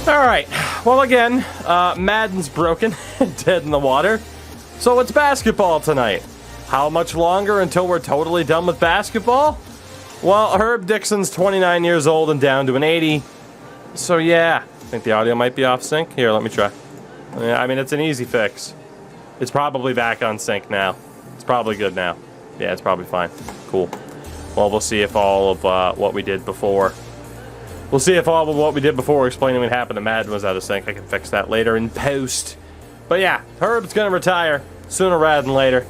Alright, well again, Madden's broken, dead in the water. So it's basketball tonight. How much longer until we're totally done with basketball? Well, Herb Dixon's 29 years old and down to an 80. So yeah, I think the audio might be off sync. Here, let me try. Yeah, I mean, it's an easy fix. It's probably back on sync now. It's probably good now. Yeah, it's probably fine. Cool. Well, we'll see if all of what we did before... We'll see if all of what we did before explaining what happened to Madden was out of sync. I can fix that later in post. But yeah, Herb's gonna retire sooner rather than later,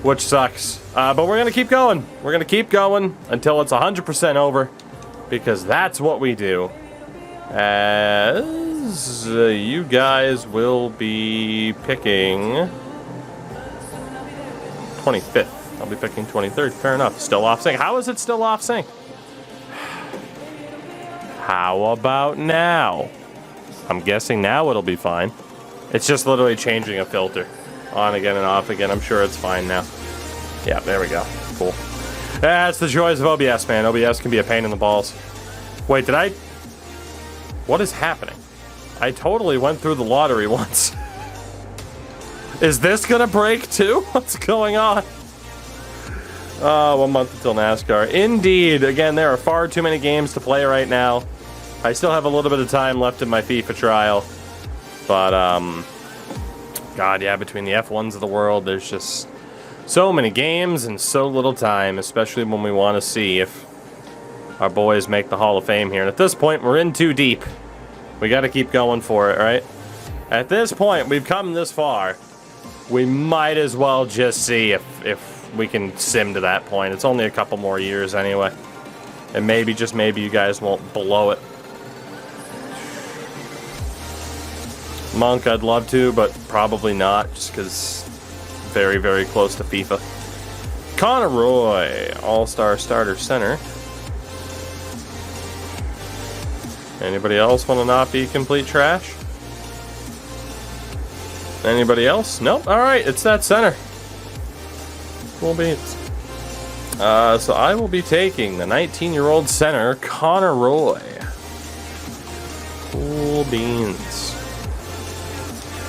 which sucks. But we're gonna keep going. We're gonna keep going until it's 100% over, because that's what we do. As you guys will be picking 25th. I'll be picking 23rd. Fair enough. Still off sync. How is it still off sync? How about now? I'm guessing now it'll be fine. It's just literally changing a filter. On again and off again. I'm sure it's fine now. Yeah, there we go. Cool. That's the joys of OBS, man. OBS can be a pain in the balls. Wait, did I... What is happening? I totally went through the lottery once. Is this gonna break too? What's going on? 1 month until NASCAR. Indeed. Again, there are far too many games to play right now. I still have a little bit of time left in my FIFA trial. But, God, yeah, between the F1s of the world, there's just so many games and so little time, especially when we want to see if our boys make the Hall of Fame here. And at this point, we're in too deep. We got to keep going for it, right? At this point, we've come this far. We might as well just see if we can sim to that point. It's only a couple more years anyway. And maybe, just maybe, you guys won't blow it. Monk, I'd love to, but probably not, just because very, very close to FIFA. Connor Roy, All-Star Starter Center. Anybody else want to not be complete trash? Anybody else? Nope. Alright, it's that center. Cool beans. So I will be taking the 19-year-old center, Connor Roy. Cool beans.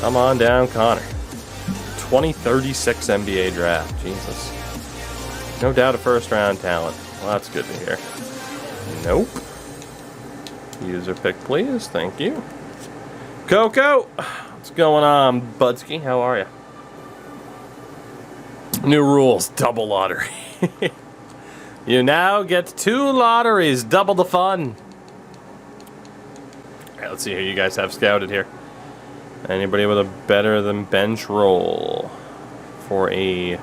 Come on down, Connor. 2036 NBA draft. Jesus. No doubt a first-round talent. Well, that's good to hear. Nope. User pick, please. Thank you. Coco! What's going on, Budsky? How are you? New rules. Double lottery. You now get 2 lotteries. Double the fun. Alright, let's see who you guys have scouted here. Anybody with a better than bench roll for a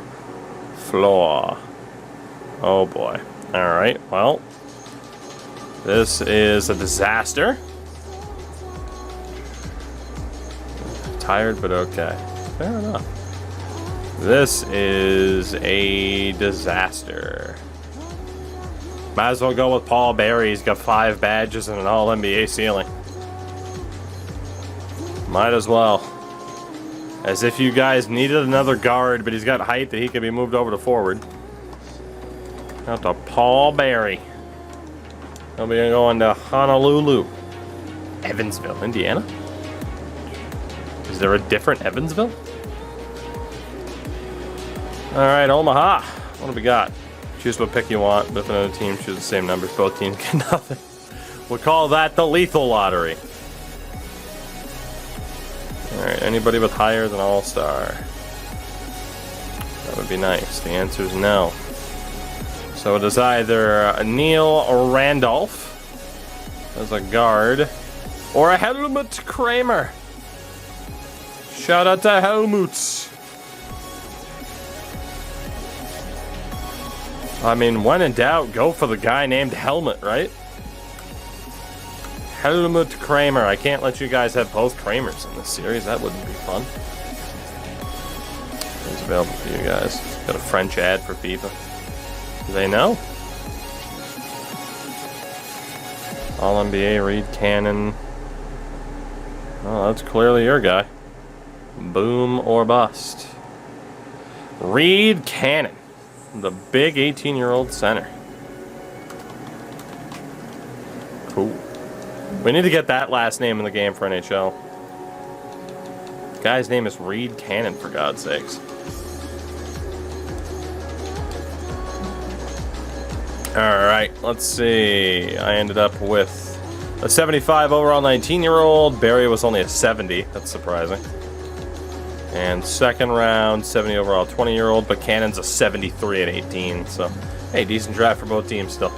floor? Oh boy. Alright, well. This is a disaster. Tired, but okay. Fair enough. This is a disaster. Might as well go with Paul Barry. He's got 5 badges and an All-NBA ceiling. Might as well. As if you guys needed another guard, but he's got height that he can be moved over to forward. Out to Paul Barry. He'll be going to Honolulu. Evansville, Indiana? Is there a different Evansville? Alright, Omaha. What do we got? Choose what pick you want, but if another team choose the same numbers, both teams get nothing. We'll call that the lethal lottery. Alright, anybody with higher than All-Star? That would be nice. The answer is no. So it is either Neil Randolph as a guard, or a Helmut Kramer. Shout out to Helmuts. I mean, when in doubt, go for the guy named Helmut, right? Helmut Kramer. I can't let you guys have both Kramers in this series. That wouldn't be fun. It's available for you guys. Got a French ad for FIFA. Do they know? All-NBA, Reed Cannon. Oh, that's clearly your guy. Boom or bust. Reed Cannon. The big 18-year-old center. Cool. We need to get that last name in the game for NHL. Guy's name is Reed Cannon, for God's sakes. Alright, let's see. I ended up with a 75 overall 19-year-old. Barry was only a 70. That's surprising. And second round, 70 overall 20-year-old, but Cannon's a 73 at 18. So, hey, decent draft for both teams still.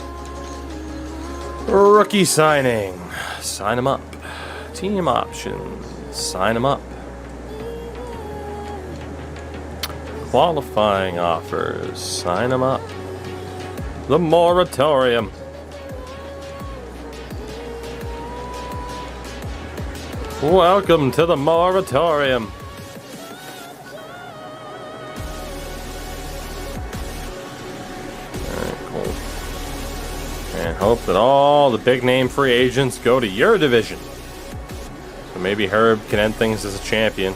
Rookie signing. Sign him up. Team options. Sign him up. Qualifying offers. Sign them up. The moratorium. Welcome to the moratorium. Alright, cool. And hope that all the big name free agents go to your division. So maybe Herb can end things as a champion.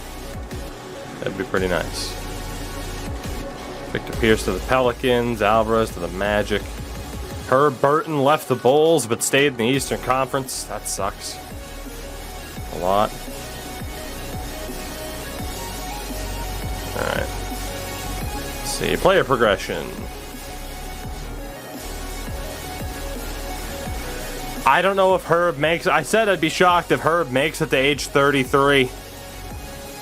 That'd be pretty nice. Victor Pierce to the Pelicans, Alvarez to the Magic. Herb Burton left the Bulls but stayed in the Eastern Conference. That sucks. A lot. Alright. Let's see. Player progression. I don't know if Herb makes... I said I'd be shocked if Herb makes it to age 33.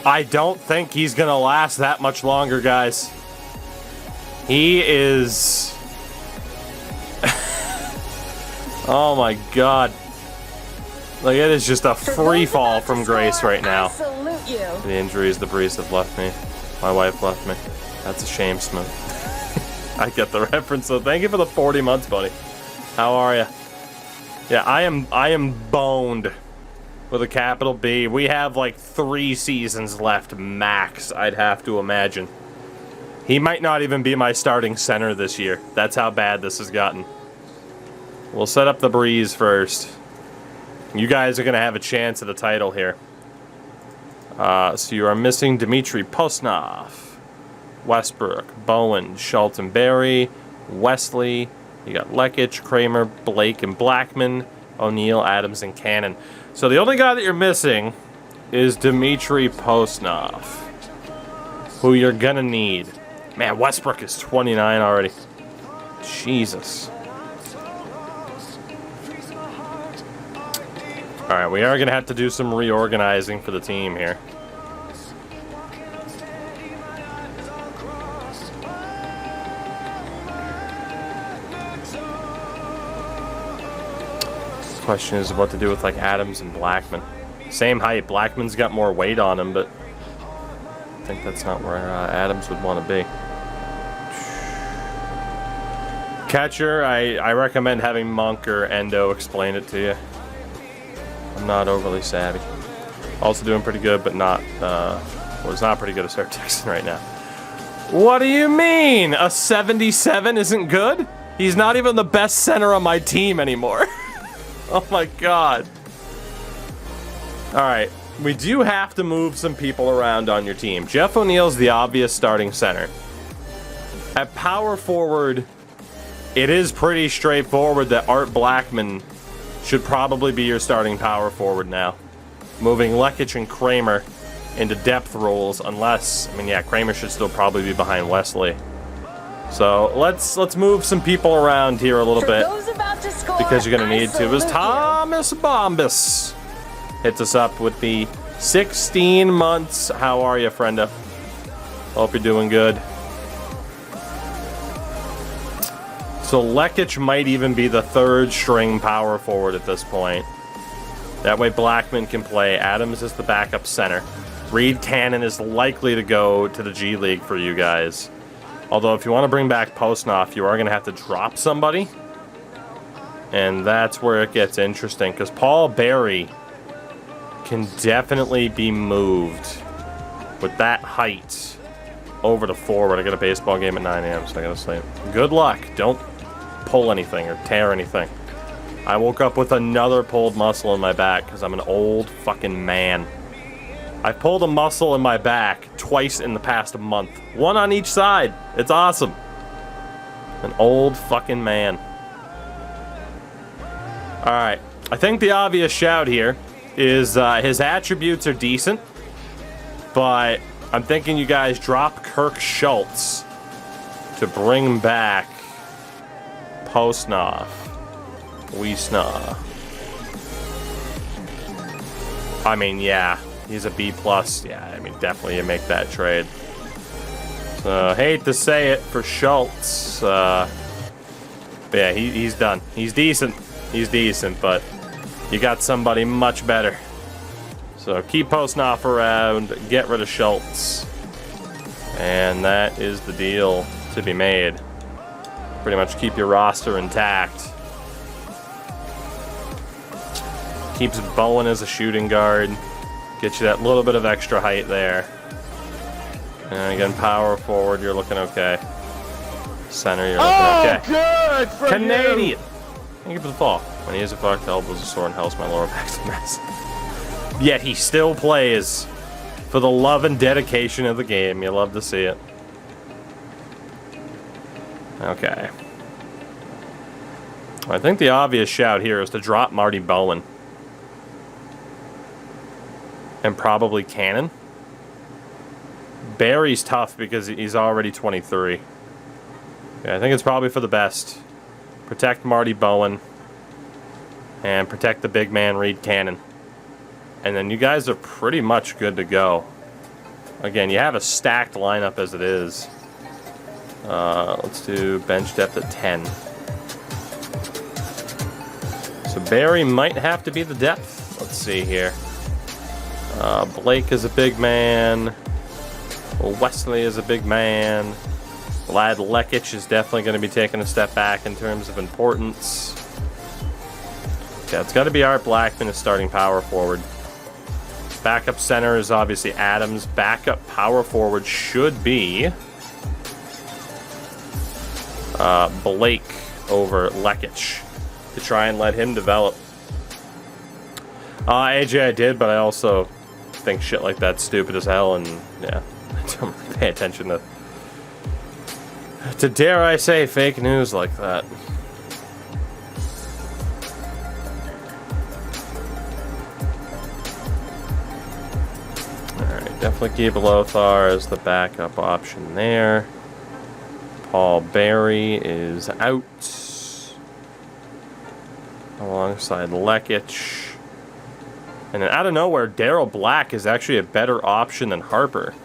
I don't think he's going to last that much longer, guys. He is... oh my god. Like, it is just a free fall from grace right now. The injuries the Breeze have left me. My wife left me. That's a shame, Smooth. I get the reference, so thank you for the 40 months, buddy. How are you? Yeah, I am boned with a capital B. We have like 3 seasons left max, I'd have to imagine. He might not even be my starting center this year. That's how bad this has gotten. We'll set up the Breeze first. You guys are going to have a chance at a title here. So you are missing Dmitry Postnov, Westbrook, Bowen, Shelton Berry, Wesley. You got Lekic, Kramer, Blake, and Blackman, O'Neal, Adams, and Cannon. So the only guy that you're missing is Dmitry Postnov, who you're going to need. Man, Westbrook is 29 already. Jesus. Alright, we are going to have to do some reorganizing for the team here. The question is what to do with, like, Adams and Blackman. Same height. Blackman's got more weight on him, but I think that's not where Adams would want to be. Catcher, I recommend having Monk or Endo explain it to you. I'm not overly savvy. Also doing pretty good, but not, well, it's not pretty good at start texting right now. What do you mean? A 77 isn't good? He's not even the best center on my team anymore. Oh my god. Alright, we do have to move some people around on your team. Jeff O'Neal's the obvious starting center. At power forward, it is pretty straightforward that Art Blackman should probably be your starting power forward now. Moving Lekic and Kramer into depth roles, unless, I mean, yeah, Kramer should still probably be behind Wesley. So let's move some people around here a little bit, because you're gonna need to. It was Thomas Bombas hits us up with the 16 months. How are you, frienda? Hope you're doing good. So Lekic might even be the 3rd string power forward at this point. That way Blackman can play. Adams is the backup center. Reed Cannon is likely to go to the G League for you guys. Although if you want to bring back Postnoff, you are going to have to drop somebody. And that's where it gets interesting, because Paul Berry can definitely be moved with that height over to forward. I got a baseball game at 9 a.m., so I got to sleep. Good luck. Don't pull anything or tear anything. I woke up with another pulled muscle in my back because I'm an old fucking man. I pulled a muscle in my back twice in the past month. One on each side. It's awesome. An old fucking man. Alright. I think the obvious shout here is his attributes are decent, but I'm thinking you guys drop Kirk Schultz to bring back Postnoff. Wiesna. I mean, yeah, he's a B+. Yeah, I mean, definitely you make that trade. So, hate to say it for Schultz. But yeah, he's done. He's decent. He's decent, but you got somebody much better. So keep Postnoff around, get rid of Schultz. And that is the deal to be made. Pretty much keep your roster intact. Keeps Bowen as a shooting guard. Get you that little bit of extra height there. And again, power forward, you're looking okay. Center, you're looking okay. Good for Canadian! you. Thank you for the fall. When he is a fucked, elbows are sore and helps my lower back's a mess. Yet he still plays for the love and dedication of the game. You love to see it. Okay. I think the obvious shout here is to drop Marty Bowen. And probably Cannon. Barry's tough because he's already 23. Yeah, I think it's probably for the best. Protect Marty Bowen. And protect the big man, Reed Cannon. And then you guys are pretty much good to go. Again, you have a stacked lineup as it is. Let's do bench depth at 10. So Barry might have to be the depth. Let's see here. Blake is a big man. Wesley is a big man. Vlad Lekic is definitely going to be taking a step back in terms of importance. Yeah, it's got to be Art Blackman as starting power forward. Backup center is obviously Adams. Backup power forward should be Blake over Lekic to try and let him develop. AJ, I did, but I also think shit like that's stupid as hell, and yeah, I don't really pay attention to dare I say fake news like that. Alright, definitely keep Lothar as the backup option there. Paul Barry is out alongside Lekic. And then out of nowhere, Daryl Black is actually a better option than Harper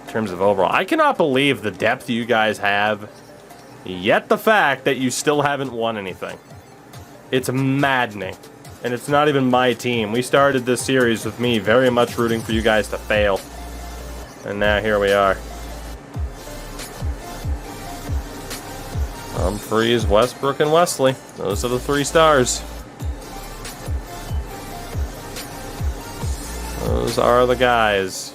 in terms of overall. I cannot believe the depth you guys have, yet the fact that you still haven't won anything. It's maddening. And it's not even my team. We started this series with me very much rooting for you guys to fail. And now here we are. Humphreys, Westbrook, and Wesley. Those are the 3 stars. Those are the guys.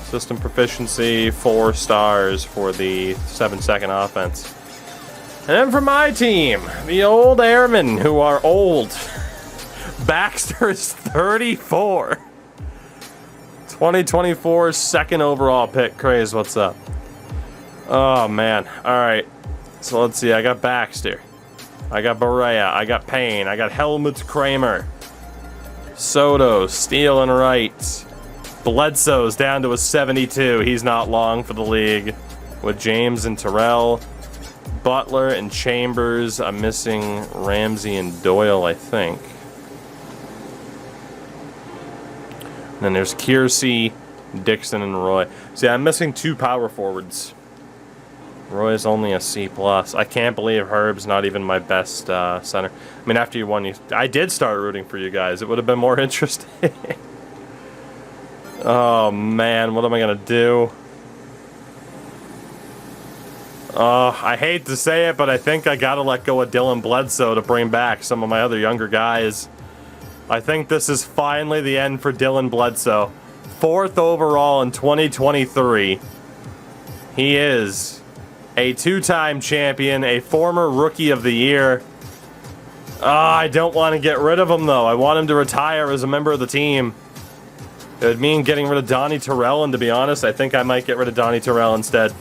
System proficiency, 4 stars for the 7-second offense. And then for my team, the old airmen who are old. Baxter is 34. 2024 second overall pick. Craze, what's up? Oh, man. All right. So let's see. I got Baxter. I got Barea. I got Payne. I got Helmut Kramer. Soto, Steele, and Wright. Bledsoe's down to a 72. He's not long for the league. With James and Terrell. Butler and Chambers. I'm missing Ramsey and Doyle, I think. And then there's Kiersey, Dixon, and Roy. See, I'm missing 2 power forwards. Roy's only a C+. I can't believe Herb's not even my best center. I mean, after you won, I did start rooting for you guys. It would have been more interesting. Oh, man, what am I going to do? I hate to say it, but I think I got to let go of Dylan Bledsoe to bring back some of my other younger guys. I think this is finally the end for Dylan Bledsoe. 4th overall in 2023. He is a 2-time champion, a former Rookie of the Year. I don't want to get rid of him, though. I want him to retire as a member of the team. It would mean getting rid of Donnie Terrell, and to be honest, I think I might get rid of Donnie Terrell instead.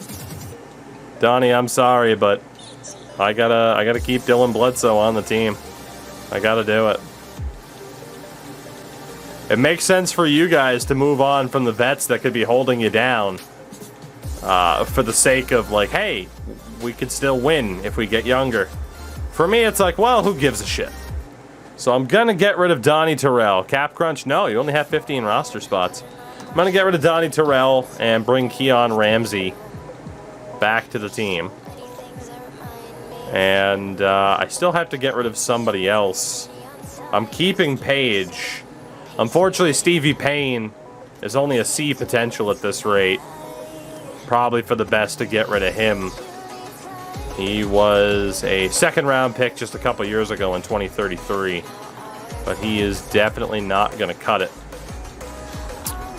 Donnie, I'm sorry, but I gotta keep Dylan Bledsoe on the team. I gotta do it. It makes sense for you guys to move on from the vets that could be holding you down. For the sake of like, hey, we could still win if we get younger. For me, it's like, well, who gives a shit? So I'm gonna get rid of Donnie Terrell. Cap crunch? No, you only have 15 roster spots. I'm gonna get rid of Donnie Terrell and bring Keon Ramsey back to the team. And I still have to get rid of somebody else. I'm keeping Page. Unfortunately, Stevie Payne is only a C potential at this rate. Probably for the best to get rid of him. He was a second-round pick just a couple years ago in 2033. But he is definitely not going to cut it.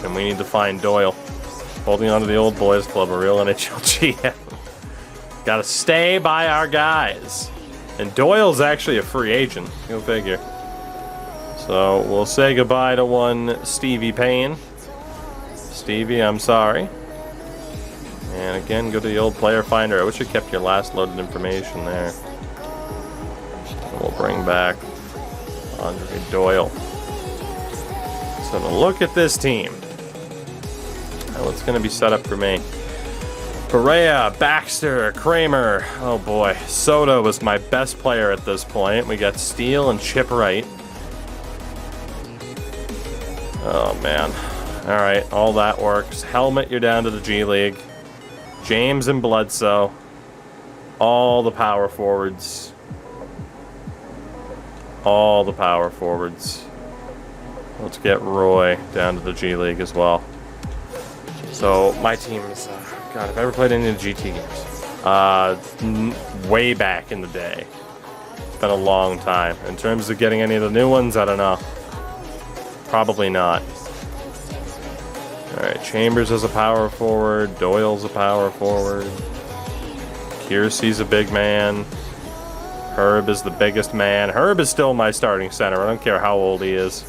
And we need to find Doyle. Holding on to the old boys club, a real NHL GM. Gotta stay by our guys. And Doyle's actually a free agent. Go figure. So we'll say goodbye to one Stevie Payne. Stevie, I'm sorry. And again, go to the old player finder. I wish you kept your last loaded information there. And we'll bring back Andre Doyle. So to look at this team. What's going to be set up for me? Perea, Baxter, Kramer. Oh boy. Soto was my best player at this point. We got Steele and Chip Wright. Oh man. Alright, all that works. Helmet, you're down to the G League. James and Bledsoe. All the power forwards. All the power forwards. Let's get Roy down to the G League as well. So my team is, God, if I ever played any of the GT games, way back in the day. It's been a long time. In terms of getting any of the new ones, I don't know. Probably not. All right, Chambers is a power forward. Doyle's a power forward. Kiersey's a big man. Herb is the biggest man. Herb is still my starting center. I don't care how old he is.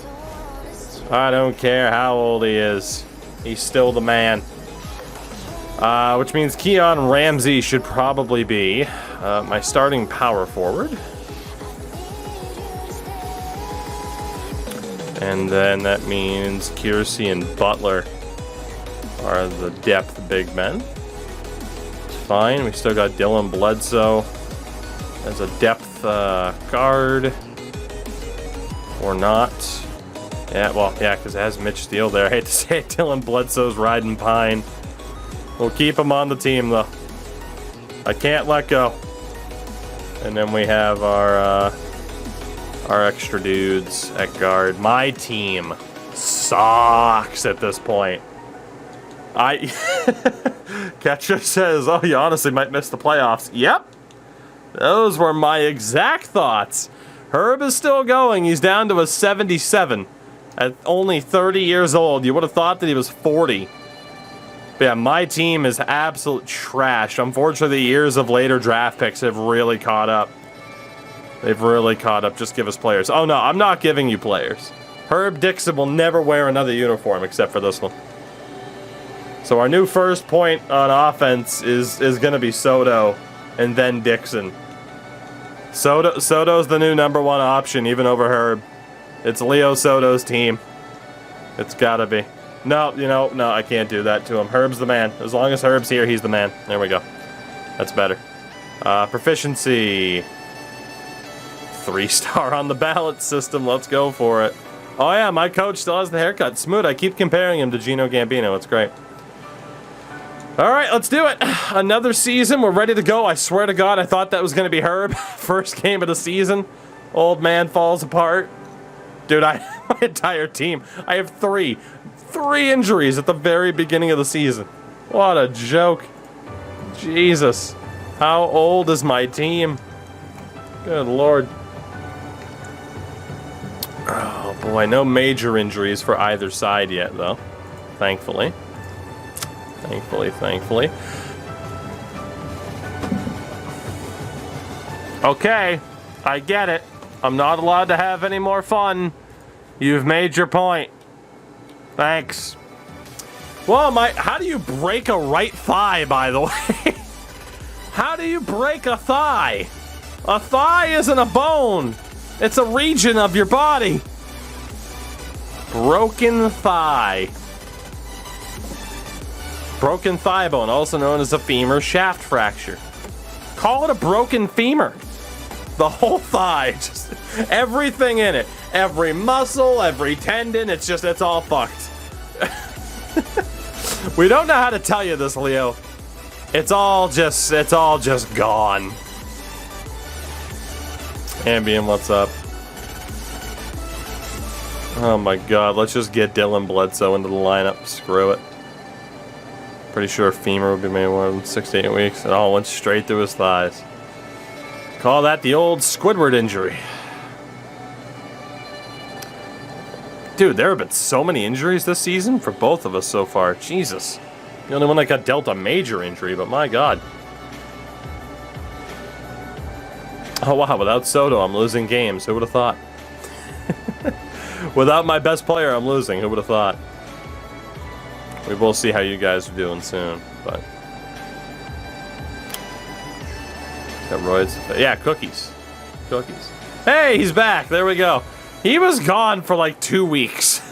I don't care how old he is. He's still the man. Which means Keon Ramsey should probably be my starting power forward. And then that means Kiersey and Butler are the depth big men. It's fine. We still got Dylan Bledsoe as a depth guard. Or not. Yeah, well, yeah, because it has Mitch Steele there. I hate to say it, Dylan Bledsoe's riding pine. We'll keep him on the team, though. I can't let go. And then we have our extra dudes at guard. My team sucks at this point. Catcher says, oh, you honestly might miss the playoffs. Yep. Those were my exact thoughts. Herb is still going. He's down to a 77. At only 30 years old, you would have thought that he was 40. But yeah, my team is absolute trash. Unfortunately, the years of later draft picks have really caught up. They've really caught up. Just give us players. Oh no, I'm not giving you players. Herb Dixon will never wear another uniform except for this one. So our new first point on offense is going to be Soto and then Dixon. Soto's the new #1 option, even over Herb. It's Leo Soto's team. It's gotta be. No, no, I can't do that to him. Herb's the man. As long as Herb's here, he's the man. There we go. That's better. Proficiency. 3-star on the ballot system. Let's go for it. Oh yeah, my coach still has the haircut. Smooth. I keep comparing him to Gino Gambino. It's great. All right, let's do it. Another season. We're ready to go. I swear to God, I thought that was going to be Herb. First game of the season. Old man falls apart. Dude, my entire team. I have three injuries at the very beginning of the season. What a joke. Jesus. How old is my team? Good Lord. Oh boy, no major injuries for either side yet, though. Thankfully. Thankfully. Okay, I get it. I'm not allowed to have any more fun. You've made your point. Thanks. Well, how do you break a right thigh, by the way? How do you break a thigh? A thigh isn't a bone. It's a region of your body. Broken thigh. Broken thigh bone, also known as a femur shaft fracture. Call it a broken femur. The whole thigh, just everything in it. Every muscle, every tendon, it's all fucked. We don't know how to tell you this, Leo. It's all just gone. Ambien, what's up? Oh my god, let's just get Dylan Bledsoe into the lineup. Screw it. Pretty sure femur would be made more than 6 to 8 weeks. It all went straight through his thighs. Call that the old Squidward injury. Dude, there have been so many injuries this season for both of us so far. Jesus. The only one that got dealt a major injury, but my god. Oh wow, without Soto, I'm losing games. Who would have thought? Without my best player, I'm losing. Who would have thought? We will see how you guys are doing soon, but... Got roids. Yeah, cookies. Cookies. Hey, he's back. There we go. He was gone for like 2 weeks.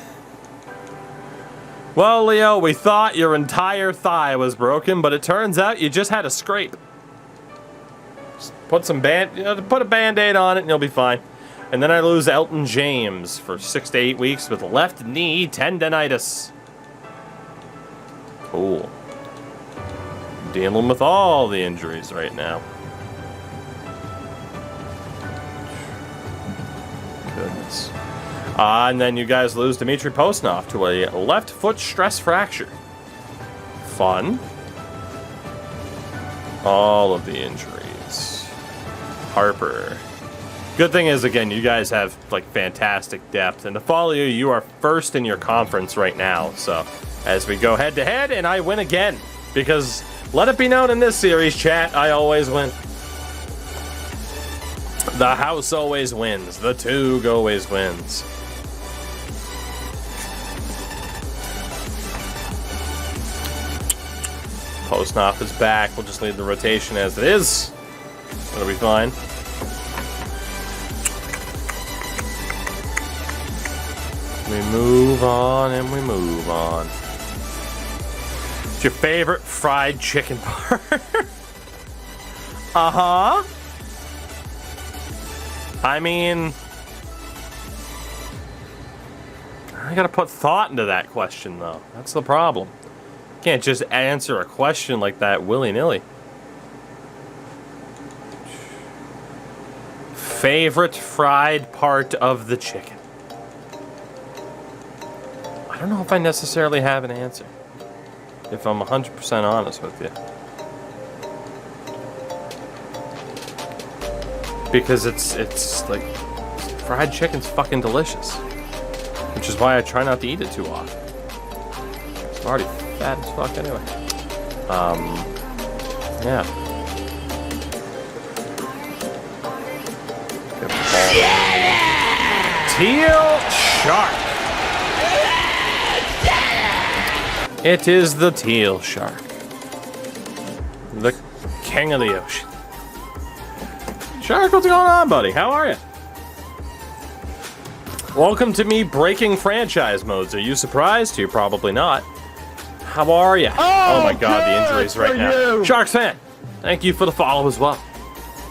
Well, Leo, we thought your entire thigh was broken, but it turns out you just had a scrape. Just put a Band-Aid on it and you'll be fine. And then I lose Elton James for 6 to 8 weeks with left knee tendonitis. Cool. Dealing with all the injuries right now. Goodness. And then you guys lose Dmitry Posnov to a left foot stress fracture. Fun. All of the injuries. Harper. Good thing is, again, you guys have like fantastic depth, and to follow you, you are first in your conference right now. So as we go head to head, and I win again, because let it be known in this series, chat, I always win. The house always wins. The Toog always wins. Posnov is back. We'll just leave the rotation as it is. It'll be fine. We move on and we move on. What's your favorite fried chicken part? Uh-huh. I mean, I gotta put thought into that question, though. That's the problem. Can't just answer a question like that willy-nilly. Favorite fried part of the chicken? I don't know if I necessarily have an answer, if I'm 100% honest with you. Because it's like, fried chicken's fucking delicious. Which is why I try not to eat it too often. I'm already fat as fuck anyway. Yeah. Teal shark. It is the teal shark. The king of the ocean. Shark, what's going on, buddy? How are you? Welcome to me breaking franchise modes. Are you surprised? You're probably not. How are you? Oh my god, the injuries right now. Sharks fan, thank you for the follow as well.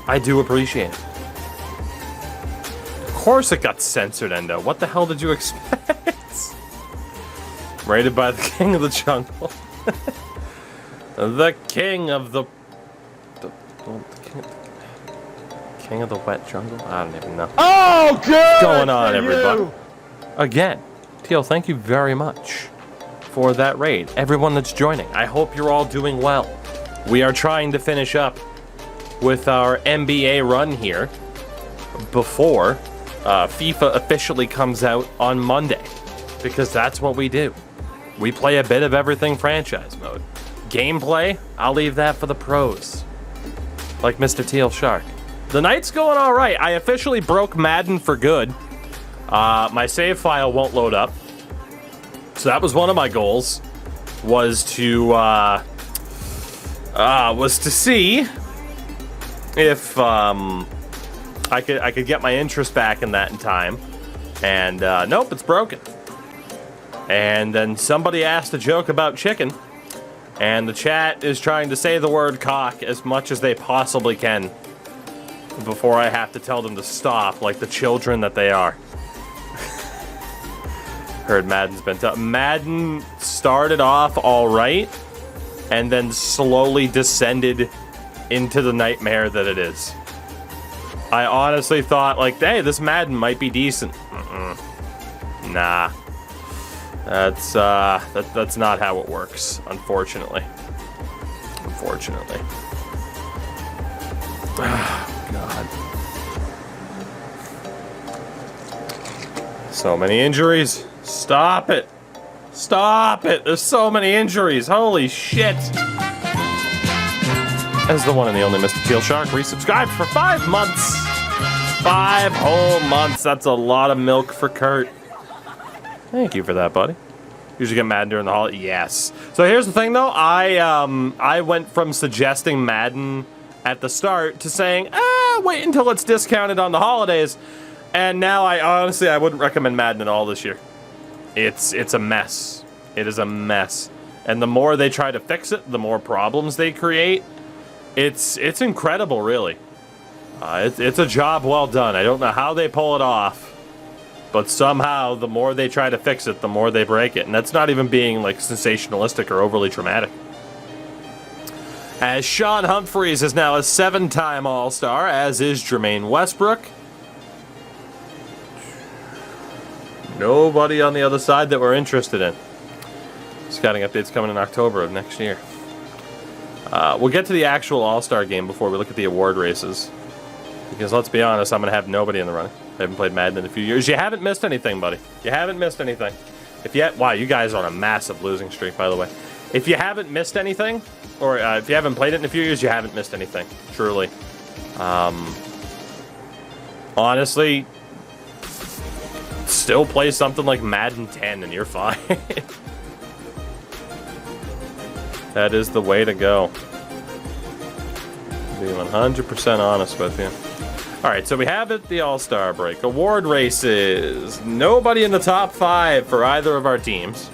I do appreciate it. Of course it got censored, Endo. What the hell did you expect? Rated by the king of the jungle. The king of the king of the wet jungle? I don't even know. Oh, good! What's going on, everybody? Again, Teal, thank you very much for that raid. Everyone that's joining, I hope you're all doing well. We are trying to finish up with our NBA run here before FIFA officially comes out on Monday, because that's what we do. We play a bit of everything franchise mode. Gameplay, I'll leave that for the pros, like Mr. Teal Shark. The night's going all right. I officially broke Madden for good. My save file won't load up, so that was one of my goals. Was to see if I could get my interest back in that in time. And nope, it's broken. And then somebody asked a joke about chicken, and the chat is trying to say the word cock as much as they possibly can before I have to tell them to stop, like the children that they are. Heard Madden's been tough. Madden started off all right, and then slowly descended into the nightmare that it is. I honestly thought, like, hey, this Madden might be decent. Nah. That's not how it works, unfortunately. Unfortunately. Oh, God. So many injuries. Stop it. Stop it. There's so many injuries. Holy shit. As the one and the only Mr. Teal Shark resubscribed for 5 months. 5 whole months. That's a lot of milk for Kurt. Thank you for that, buddy. Usually get Madden during the holiday. Yes. So here's the thing, though. I went from suggesting Madden at the start to saying, wait until it's discounted on the holidays. And now I wouldn't recommend Madden at all this year. It's a mess. It is a mess. And the more they try to fix it, the more problems they create. It's incredible, really. It's a job well done. I don't know how they pull it off. But somehow, the more they try to fix it, the more they break it. And that's not even being, like, sensationalistic or overly dramatic. As Sean Humphreys is now a 7-time All-Star, as is Jermaine Westbrook. Nobody on the other side that we're interested in. Scouting updates coming in October of next year. We'll get to the actual All-Star game before we look at the award races. Because let's be honest, I'm going to have nobody in the running. I haven't played Madden in a few years. You haven't missed anything, buddy. You haven't missed anything. Wow, you guys are on a massive losing streak, by the way. If you haven't missed anything, or if you haven't played it in a few years, you haven't missed anything. Truly. Honestly, still play something like Madden 10 and you're fine. That is the way to go. To be 100% honest with you. Alright, so we have it, the All-Star break. Award races. Nobody in the top 5 for either of our teams.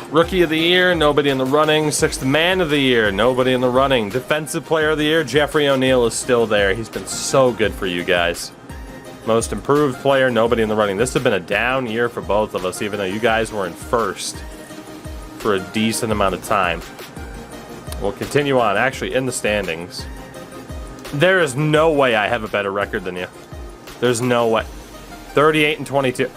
Rookie of the Year, nobody in the running. 6th Man of the Year, nobody in the running. Defensive Player of the Year, Jeffrey O'Neal is still there. He's been so good for you guys. Most Improved Player, nobody in the running. This has been a down year for both of us, even though you guys were in first for a decent amount of time. We'll continue on, actually, in the standings. There is no way I have a better record than you. There's no way. 38 and 22.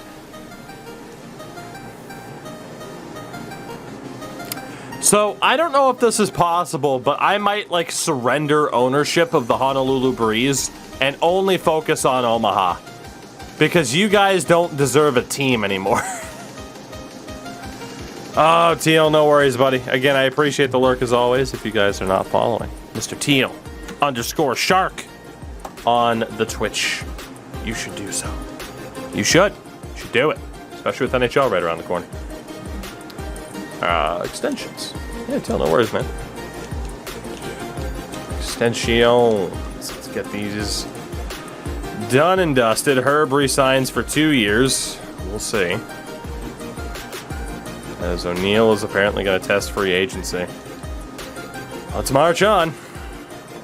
So, I don't know if this is possible, but I might, like, surrender ownership of the Honolulu Breeze and only focus on Omaha. Because you guys don't deserve a team anymore. Oh, Teal, no worries, buddy. Again, I appreciate the lurk as always if you guys are not following. Mr. Teal _Shark on the Twitch. You should do so. You should. You should do it. Especially with NHL right around the corner. Extensions. Yeah, Teal, no worries, man. Extensions. Let's get these done and dusted. Herb resigns for 2 years. We'll see. As O'Neal is apparently going to test free agency. Let's march on.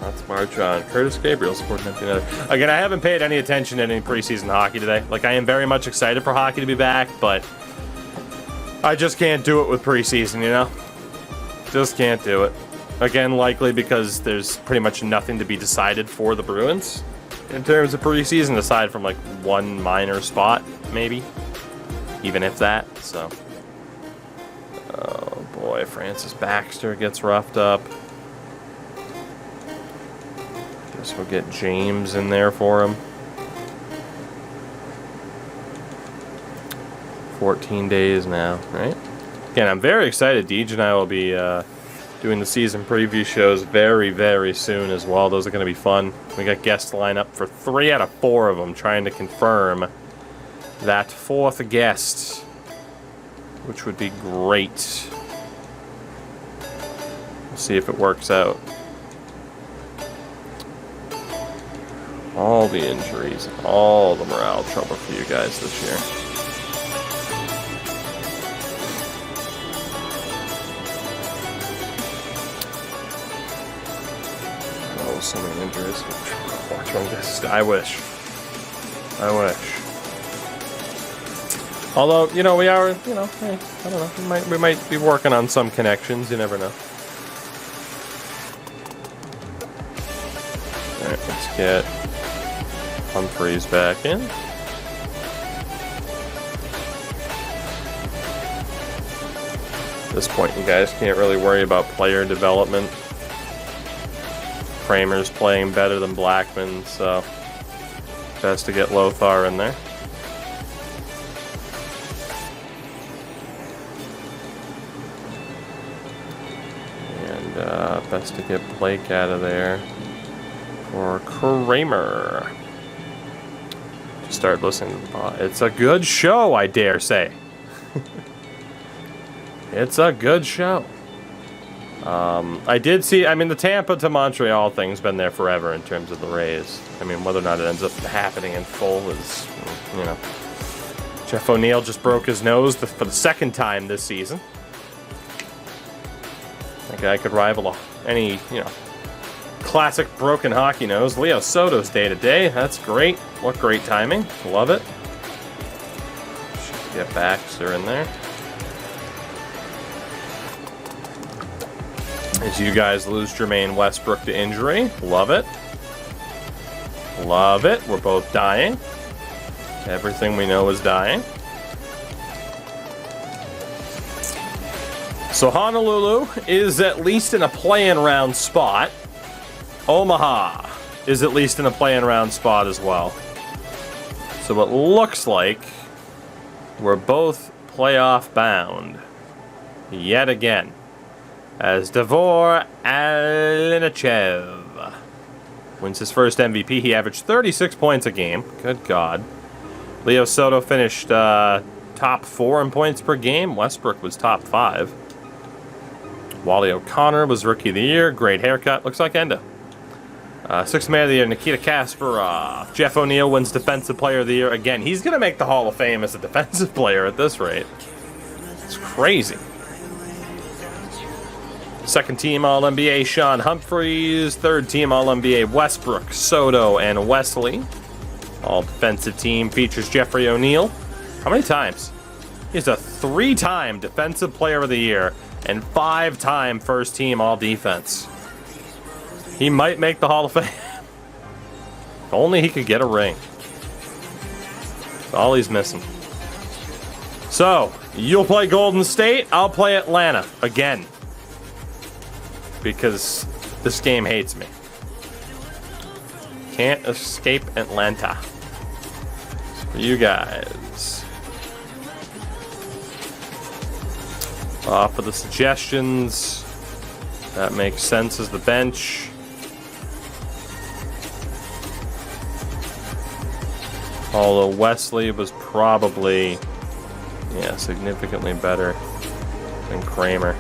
Let's march on. Curtis Gabriel supporting another. Again, I haven't paid any attention to any preseason hockey today. Like, I am very much excited for hockey to be back, but I just can't do it with preseason, you know? Just can't do it. Again, likely because there's pretty much nothing to be decided for the Bruins in terms of preseason, aside from, like, one minor spot, maybe. Even if that, so. Oh, boy. Francis Baxter gets roughed up. Guess we'll get James in there for him. 14 days now, right? Again, I'm very excited. Deej and I will be doing the season preview shows very, very soon as well. Those are going to be fun. We got guests lined up for 3 out of 4 of them, trying to confirm that 4th guest, which would be great. We'll see if it works out. All the injuries, all the morale trouble for you guys this year. Oh, so many injuries. What's wrong with this? I wish. Although, you know, we are, you know, hey, I don't know. We might be working on some connections. You never know. All right, let's get Humphreys back in. At this point, you guys can't really worry about player development. Kramer's playing better than Blackman, so best to get Lothar in there. And best to get Blake out of there for Kramer. Just start listening to the pod. It's a good show, I dare say. It's a good show. I did see, I mean, the Tampa to Montreal thing's been there forever in terms of the Rays. I mean, whether or not it ends up happening in full is, you know. Jeff O'Neill just broke his nose for the second time this season. That guy could rival any, you know, classic broken hockey nose. Leo Soto's day-to-day. That's great. What great timing. Love it. Should get Baxter in there. As you guys lose Jermaine Westbrook to injury. Love it. Love it. We're both dying. Everything we know is dying. So Honolulu is at least in a play-in round spot. Omaha is at least in a play-in round spot as well. So it looks like we're both playoff bound. Yet again. As Davor Alinachev wins his first MVP. He averaged 36 points a game. Good God. Leo Soto finished top 4 in points per game. Westbrook was top 5. Wally O'Connor was Rookie of the Year. Great haircut. Looks like Endo. Sixth Man of the Year, Nikita Kasparov. Jeff O'Neill wins Defensive Player of the Year. Again, he's going to make the Hall of Fame as a defensive player at this rate. It's crazy. Second team All-NBA, Sean Humphreys. Third team All-NBA, Westbrook, Soto, and Wesley. All-defensive team features Jeffrey O'Neill. How many times? He's a 3-time Defensive Player of the Year and 5-time first team All-Defense. He might make the Hall of Fame. If only he could get a ring. That's all he's missing. So, you'll play Golden State, I'll play Atlanta again. Because this game hates me. Can't escape Atlanta. For you guys. Off of the suggestions. That makes sense as the bench. Although Wesley was probably, yeah, significantly better than Kramer.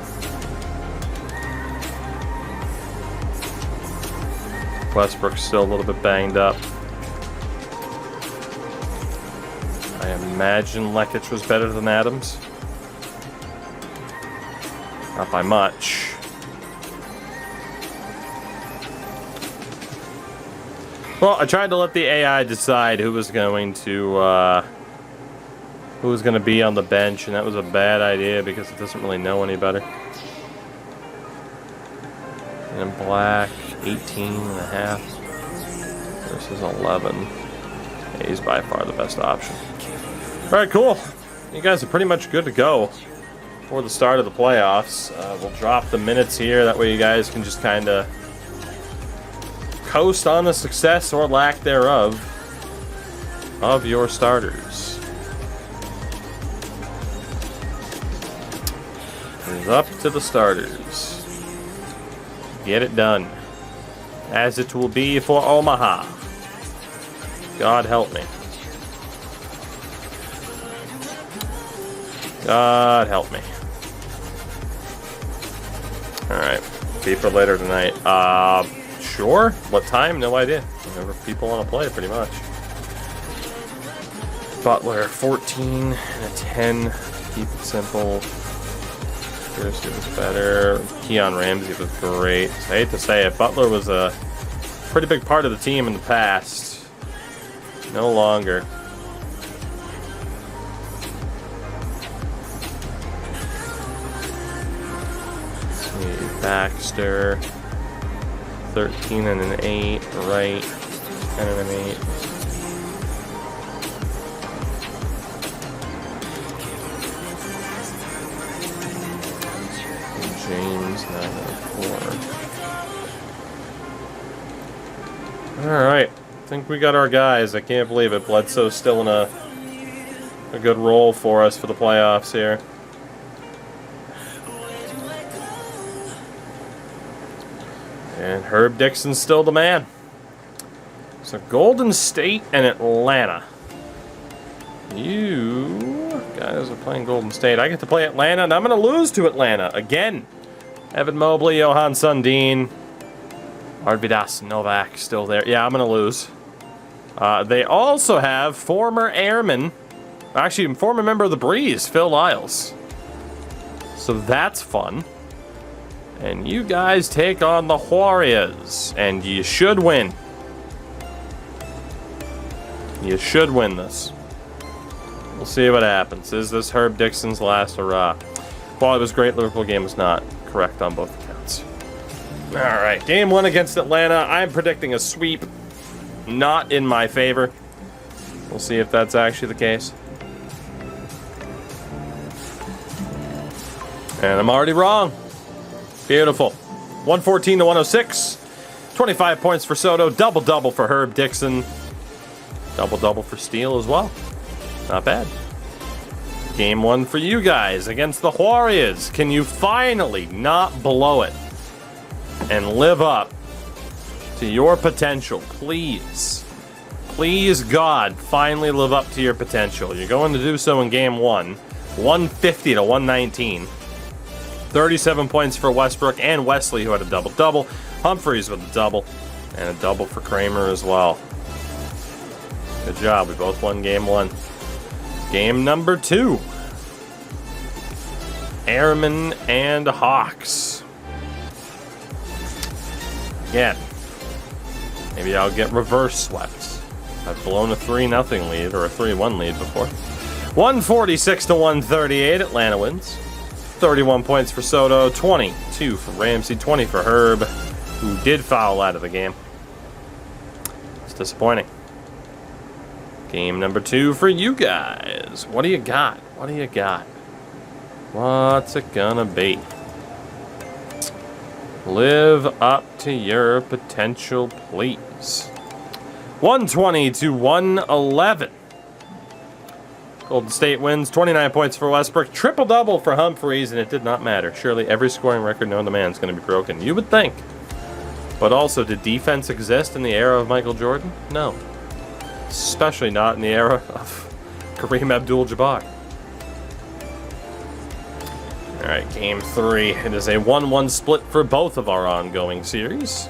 Westbrook's still a little bit banged up. I imagine Lekic was better than Adams. Not by much. Well, I tried to let the AI decide who was going to be on the bench, and that was a bad idea because it doesn't really know any better. And Black, 18.5 versus 11. Yeah, he's by far the best option. All right, cool. You guys are pretty much good to go for the start of the playoffs. We'll drop the minutes here. That way you guys can just kind of coast on the success or lack thereof of your starters. It is up to the starters. Get it done. As it will be for Omaha. God help me. God help me. Alright. See for later tonight. Sure. What time? No idea. Whenever people want to play, pretty much. Butler, 14 and a 10. Keep it simple. Piercy was better. Keon Ramsey was great. I hate to say it, Butler was a pretty big part of the team in the past. No longer. Let's see, Baxter, 13 and an 8. Wright, 10 and an 8. James, 9 and a 4. Alright, I think we got our guys. I can't believe it. Bledsoe's still in a good role for us for the playoffs here. And Herb Dixon's still the man. So Golden State and Atlanta. You guys are playing Golden State. I get to play Atlanta, and I'm going to lose to Atlanta again. Evan Mobley, Johan Sundin, Arvidas Novak still there. Yeah, I'm going to lose. They also have former airman, actually former member of the Breeze, Phil Lyles. So that's fun. And you guys take on the Warriors, and you should win. You should win this. We'll see what happens. Is this Herb Dixon's last hurrah? While it was great, Liverpool game was not correct on both accounts. All right, game 1 against Atlanta. I'm predicting a sweep. Not in my favor. We'll see if that's actually the case. And I'm already wrong. Beautiful. 114 to 106. 25 points for Soto. Double-double for Herb Dixon. Double-double for Steele as well. Not bad. Game 1 for you guys against the Warriors. Can you finally not blow it and live up to your potential? Please. Please, God, finally live up to your potential. You're going to do so in game 1. 150 to 119. 37 points for Westbrook and Wesley, who had a double-double. Humphreys with a double. And a double for Kramer as well. Good job. We both won game 1. Game number 2. Airmen and Hawks. Again, maybe I'll get reverse swept. I've blown a 3-0 lead or a 3-1 lead before. 146 to 138. Atlanta wins. 31 points for Soto. 22 for Ramsey. 20 for Herb, who did foul out of the game. It's disappointing. Game number 2 for you guys. What do you got? What do you got? What's it gonna be? Live up to your potential, please. 120 to 111. Golden State wins. 29 points for Westbrook. Triple-double for Humphreys, and it did not matter. Surely every scoring record known to man is going to be broken. You would think. But also, did defense exist in the era of Michael Jordan? No. Especially not in the era of Kareem Abdul-Jabbar. Alright, game 3. It is a 1-1 split for both of our ongoing series.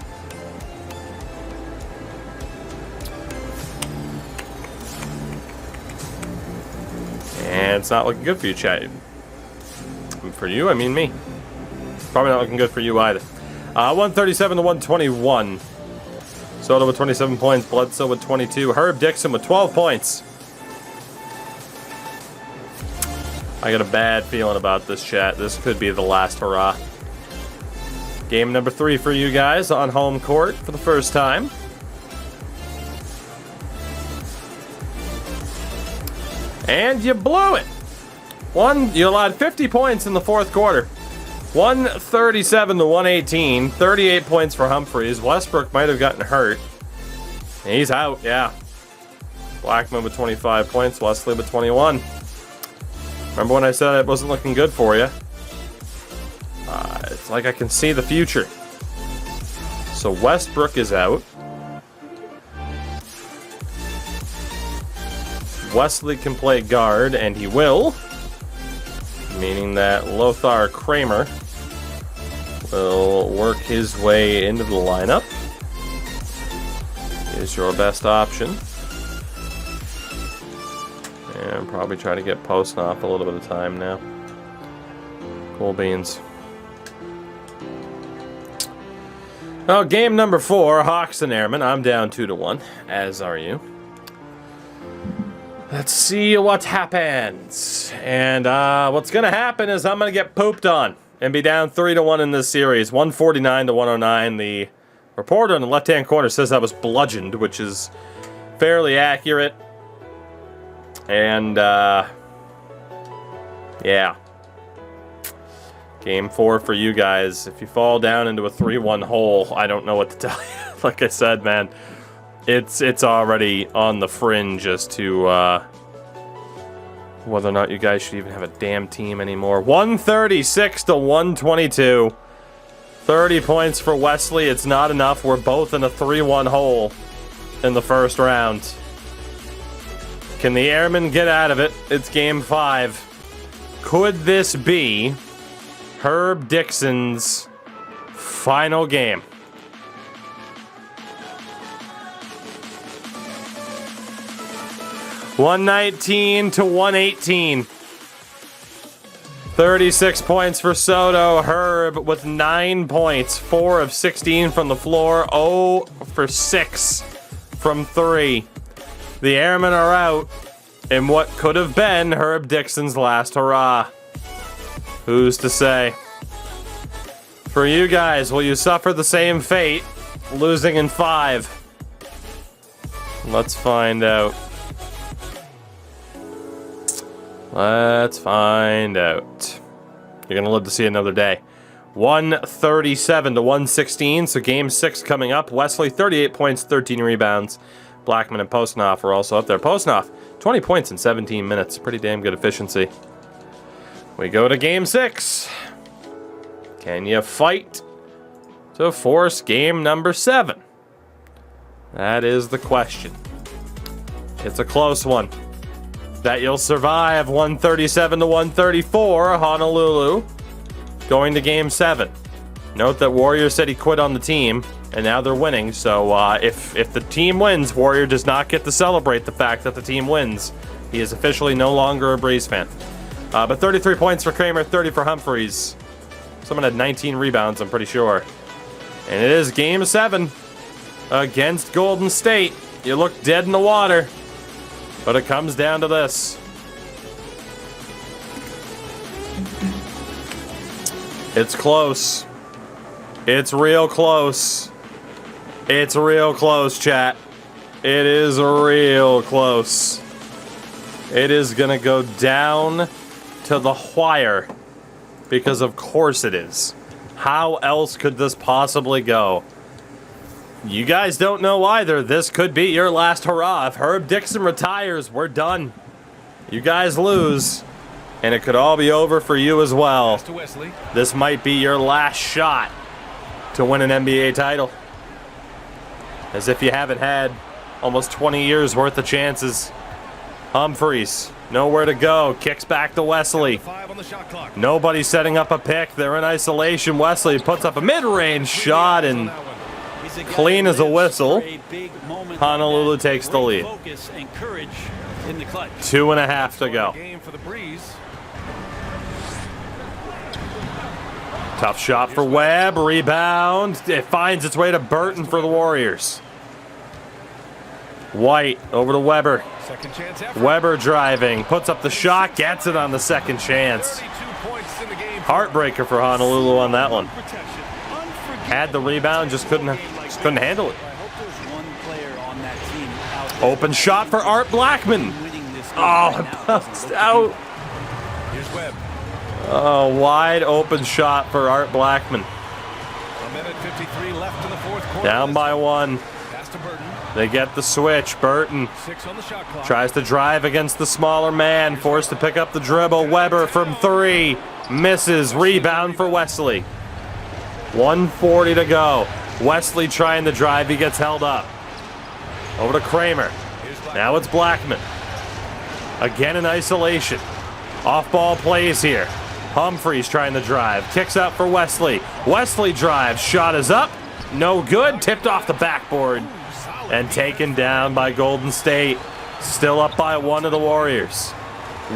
And it's not looking good for you, Chad. For you, I mean me. Probably not looking good for you either. 137 to 121. Soto with 27 points. Bledsoe with 22. Herb Dixon with 12 points. I got a bad feeling about this, chat. This could be the last hurrah. Game number 3 for you guys on home court for the first time. And you blew it. You allowed 50 points in the fourth quarter. 137 to 118. 38 points for Humphreys. Westbrook might have gotten hurt. He's out, yeah. Blackman with 25 points. Wesley with 21. Remember when I said it wasn't looking good for you? It's like I can see the future. So Westbrook is out. Wesley can play guard, and he will. Meaning that Lothar Kramer will work his way into the lineup. is your best option. And probably try to get posting off a little bit of time now. Cool beans. Oh, game number 4, Hawks and Airmen. I'm down 2-1, as are you. Let's see what happens. And what's going to happen is I'm going to get pooped on and be down 3-1 in this series. 149-109. The reporter in the left-hand corner says I was bludgeoned, which is fairly accurate. And, yeah. Game 4 for you guys. If you fall down into a 3-1 hole, I don't know what to tell you. Like I said, man, it's already on the fringe as to whether or not you guys should even have a damn team anymore. 136-122. 30 points for Wesley. It's not enough. We're both in a 3-1 hole in the first round. Can the Airmen get out of it? It's game 5. Could this be Herb Dixon's final game? $119-118. 36 points for Soto. Herb with 9 points. 4 of 16 from the floor. 0 for 6 from 3. The Airmen are out in what could have been Herb Dixon's last hurrah. Who's to say? For you guys, will you suffer the same fate, losing in 5? Let's find out. Let's find out. You're going to live to see another day. 137-116, so game 6 coming up. Wesley, 38 points, 13 rebounds. Blackman and Postnoff are also up there. Postnoff, 20 points in 17 minutes. Pretty damn good efficiency. We go to game 6. Can you fight to force game number 7? That is the question. It's a close one. That you'll survive 137-134, Honolulu. Going to game 7. Note that Warrior said he quit on the team, and now they're winning. So if the team wins, Warrior does not get to celebrate the fact that the team wins. He is officially no longer a Breeze fan. But 33 points for Kramer, 30 for Humphreys. Someone had 19 rebounds, I'm pretty sure. And it is game 7 against Golden State. You look dead in the water, but it comes down to this. It's close. It's real close. It's real close, chat. It is real close. It is gonna go down to the wire, because of course it is. How else could this possibly go? You guys don't know either. This could be your last hurrah. If Herb Dixon retires, we're done. You guys lose, and it could all be over for you as well. This might be your last shot to win an NBA title. As if you haven't had almost 20 years worth of chances. Humphreys, nowhere to go. Kicks back to Wesley. Nobody setting up a pick. They're in isolation. Wesley puts up a mid-range shot and clean as a whistle. Honolulu takes the lead. 2.5 to go. Tough shot for Webb. Rebound. It finds its way to Burton for the Warriors. White over to Weber. Weber driving. Puts up the shot. Gets it on the second chance. Heartbreaker for Honolulu on that one. Had the rebound, just couldn't handle it. Open shot for Art Blackman. Oh, it bounced out. Here's Webb. Oh, wide open shot for Art Blackman. 1:53 left in the fourth quarter. Down by 1. Pass to Burton. They get the switch. Burton 6 on the shot clock. tries to drive against the smaller man. Forced to pick up the dribble. Weber from 3. Misses. Rebound for Wesley. 1:40 to go. Wesley trying to drive. He gets held up. Over to Kramer. Now it's Blackman. Again in isolation. Off-ball plays here. Humphreys trying to drive. Kicks out for Wesley. Wesley drives. Shot is up. No good. Tipped off the backboard. and taken down by Golden State. Still up by 1 of the Warriors.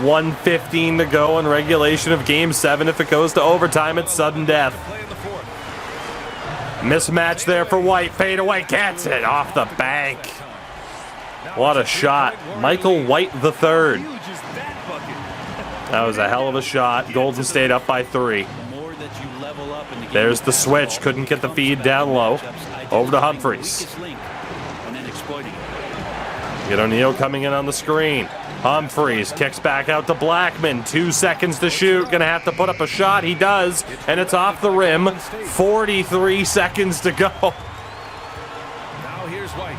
1:15 to go in regulation of Game 7. If it goes to overtime, it's sudden death. Mismatch there for White. Fade away. Gets it off the bank. What a shot. Michael White III. That was a hell of a shot. Golden State up by 3. There's the switch. Couldn't get the feed down low. Over to Humphries. Get O'Neal coming in on the screen. Humphries kicks back out to Blackman. 2 seconds to shoot. Gonna have to put up a shot. He does. And it's off the rim. 43 seconds to go.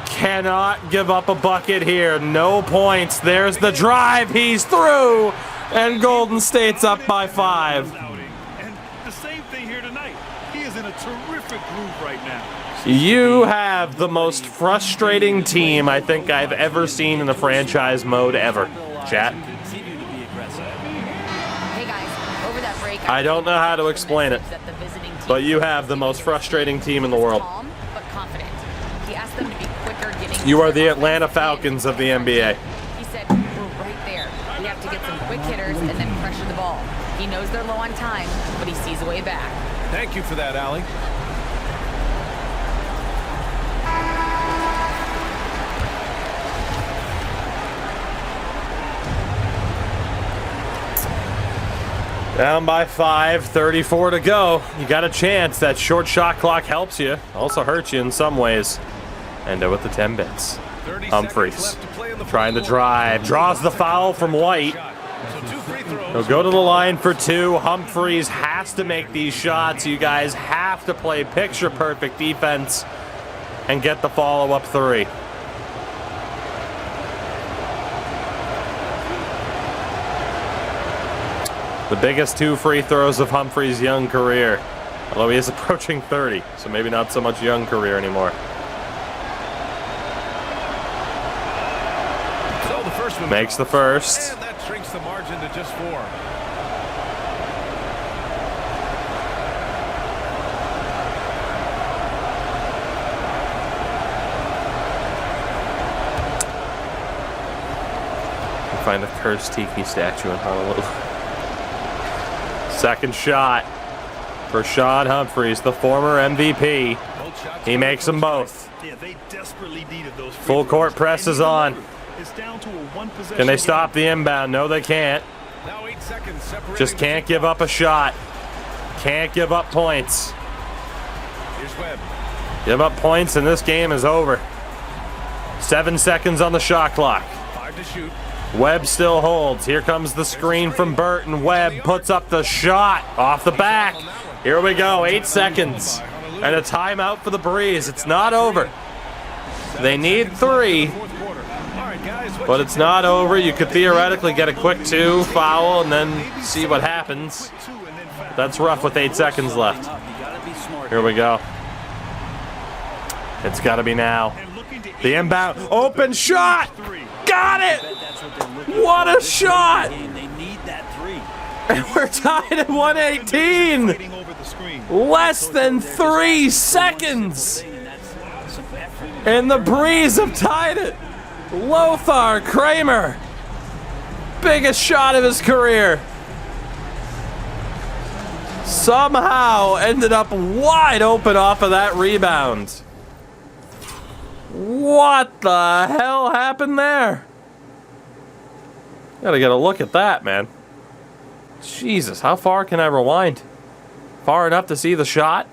Cannot give up a bucket here. No points. There's the drive. He's through. And Golden State's up by 5. And the same thing here tonight. He is in a terrific groove right now. You have the most frustrating team I think I've ever seen in a franchise mode ever. Chat. Hey guys, over that break, I don't know how to explain it, but you have the most frustrating team in the world. Calm, but confident. He asked them to be quicker getting. You are the Atlanta Falcons of the NBA. He said, "We're right there. We have to get some quick hitters and then pressure the ball." He knows they're low on time, but he sees a way back. Thank you for that, Allie. Down by 5, 34 to go. You got a chance. That short shot clock helps you. Also hurts you in some ways. Endo with the 10 bits. Humphries trying to drive. Draws the foul from White. He'll go to the line for 2. Humphries has to make these shots. You guys have to play picture-perfect defense and get the follow-up 3. The biggest 2 free throws of Humphries' young career. Although he is approaching 30, so maybe not so much young career anymore. So the first one Makes the first. And that shrinks the margin to just 4. Find the cursed Tiki statue in Honolulu. Second shot for Sean Humphries, the former MVP. He makes them both. Yeah, they desperately needed those Full court press is on. It's down to a 1 possession. Can they stop the inbound? No, they can't. Now 8 seconds separating. Just can't give up a shot. Can't give up points. Here's Webb. Give up points and this game is over. 7 seconds on the shot clock. 5 to shoot. Webb still holds. Here comes the screen from Burton. Webb puts up the shot off the back. Here we go. 8 seconds. And a timeout for the Breeze. It's not over. They need 3, but it's not over. You could theoretically get a quick 2, foul, and then see what happens. That's rough with 8 seconds left. Here we go. It's got to be now. The inbound. Open shot. Got it. What a shot. And we're tied at 118. Less than 3 seconds. And the Breeze have tied it. Lothar Kramer. Biggest shot of his career. Somehow ended up wide open off of that rebound. What the hell happened there? Gotta get a look at that, man. Jesus, how far can I rewind? Far enough to see the shot?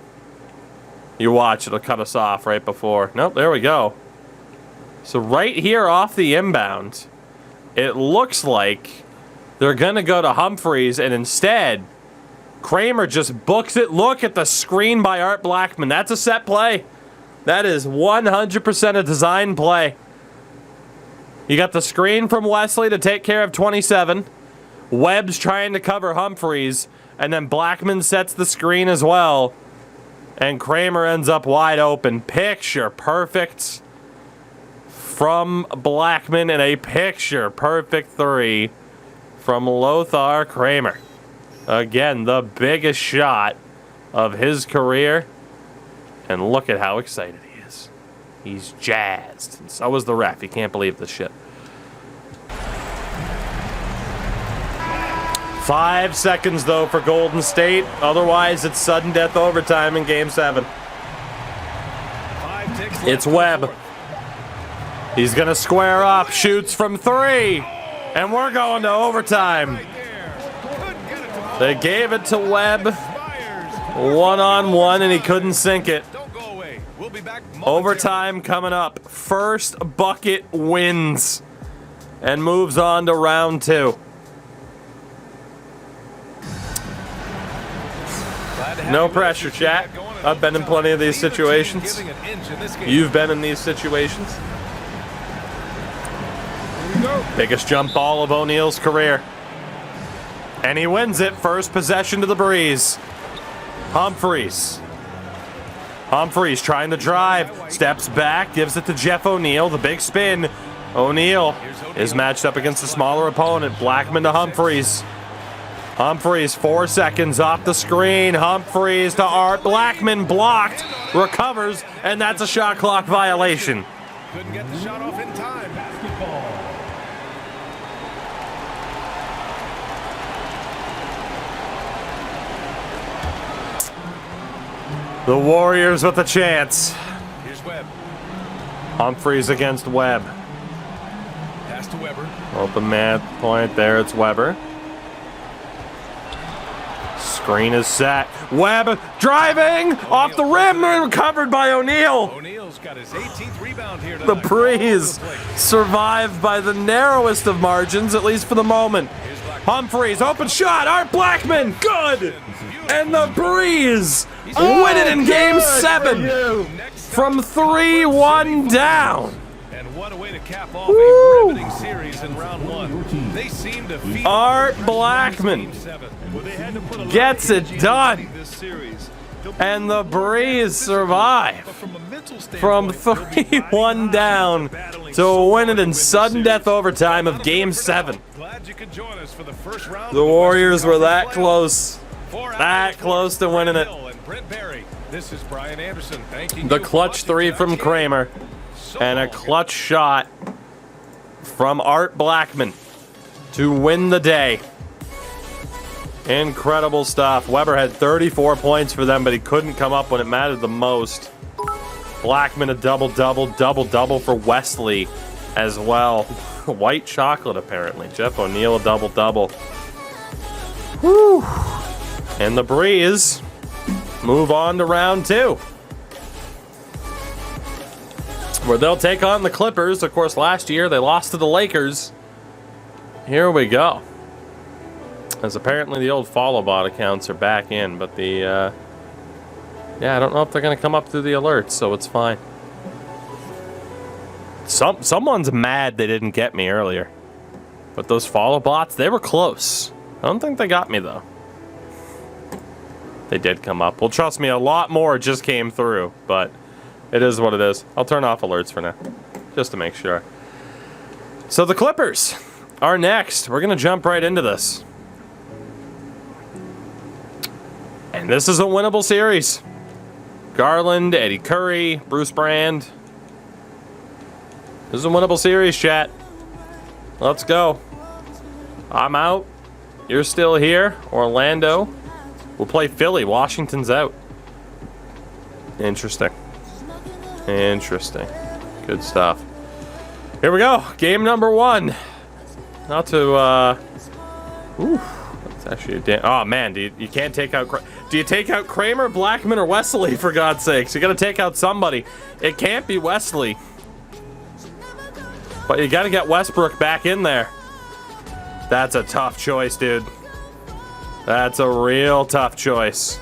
You watch, it'll cut us off right before. Nope, there we go. So right here off the inbound, it looks like they're gonna go to Humphries, and instead, Kramer just books it. Look at the screen by Art Blackman. That's a set play. That is 100% a design play. You got the screen from Wesley to take care of 27. Webb's trying to cover Humphries, and then Blackman sets the screen as well. And Kramer ends up wide open. Picture perfect from Blackman, and a picture perfect 3 from Lothar Kramer. Again, the biggest shot of his career. And look at how excited he is. He's jazzed. And so is the ref. He can't believe this shit. 5 seconds, though, for Golden State. Otherwise, it's sudden death overtime in Game 7. It's Webb. He's going to square up. Shoots from 3. And we're going to overtime. They gave it to Webb. One-on-one, and he couldn't sink it. Overtime coming up. First bucket wins. And moves on to round 2. No pressure, chat. I've been in plenty of these situations. You've been in these situations. Biggest jump ball of O'Neal's career. And he wins it. First possession to the breeze. Humphries trying to drive. Steps back. Gives it to Jeff O'Neal. The big spin. O'Neal is matched up against a smaller opponent. Blackman to Humphries. 4 seconds off the screen. Humphries to Art Blackman. Blocked. Recovers. And that's a shot clock violation. Couldn't get the shot off in time. Basketball. The Warriors with a chance. Here's Webb. Humphries against Webb. Pass to Weber. Open man point there. It's Weber. Screen is set. Webb driving off the rim, recovered by O'Neal. O'Neal's got his 18th rebound here The tonight. Breeze survived by the narrowest of margins, at least for the moment. Humphries, open shot. Art Blackman, good. And the Breeze win it in Game 7 from 3-1 down. And what a way to cap off a riveting series in round 1. They seem to feed Art Blackman gets it done. And the Breeze survive from 3-1 down to win it in sudden death overtime of Game 7. The Warriors were that close to winning it. The clutch 3 from Kramer and a clutch shot from Art Blackman to win the day. Incredible stuff. Weber had 34 points for them, but he couldn't come up when it mattered the most. Blackman a double-double for Wesley as well. White chocolate, apparently. Jeff O'Neal a double-double. Whew. And the Breeze move on to round 2, where they'll take on the Clippers. Of course, last year they lost to the Lakers. Here we go. As apparently the old follow bot accounts are back in, but the yeah, I don't know if they're gonna come up through the alerts, so it's fine. Someone's mad they didn't get me earlier, but those follow bots, they were close. I don't think they got me though. They did come up. Well, trust me, a lot more just came through, but it is what it is. I'll turn off alerts for now, just to make sure. So the Clippers are next. We're gonna jump right into this. And this is a winnable series. Garland, Eddie Curry, Bruce Brand. This is a winnable series, chat. Let's go. I'm out. You're still here. Orlando. We'll play Philly. Washington's out. Interesting. Interesting. Good stuff. Here we go. Game number 1. Not to, ooh. That's actually a damn... Oh, man. You can't take out... Do you take out Kramer, Blackman, or Wesley, for God's sakes? You got to take out somebody. It can't be Wesley. But you got to get Westbrook back in there. That's a tough choice, dude. That's a real tough choice.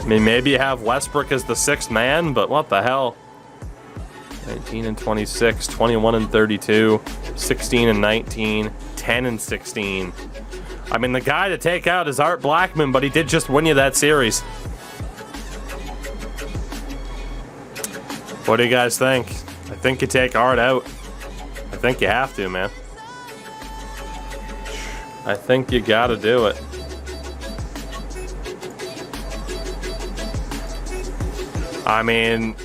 I mean, maybe you have Westbrook as the 6th man, but what the hell? 19 and 26, 21 and 32, 16 and 19, 10 and 16. I mean, the guy to take out is Art Blackman, but he did just win you that series. What do you guys think? I think you take Art out. I think you have to, man. I think you gotta do it. I mean,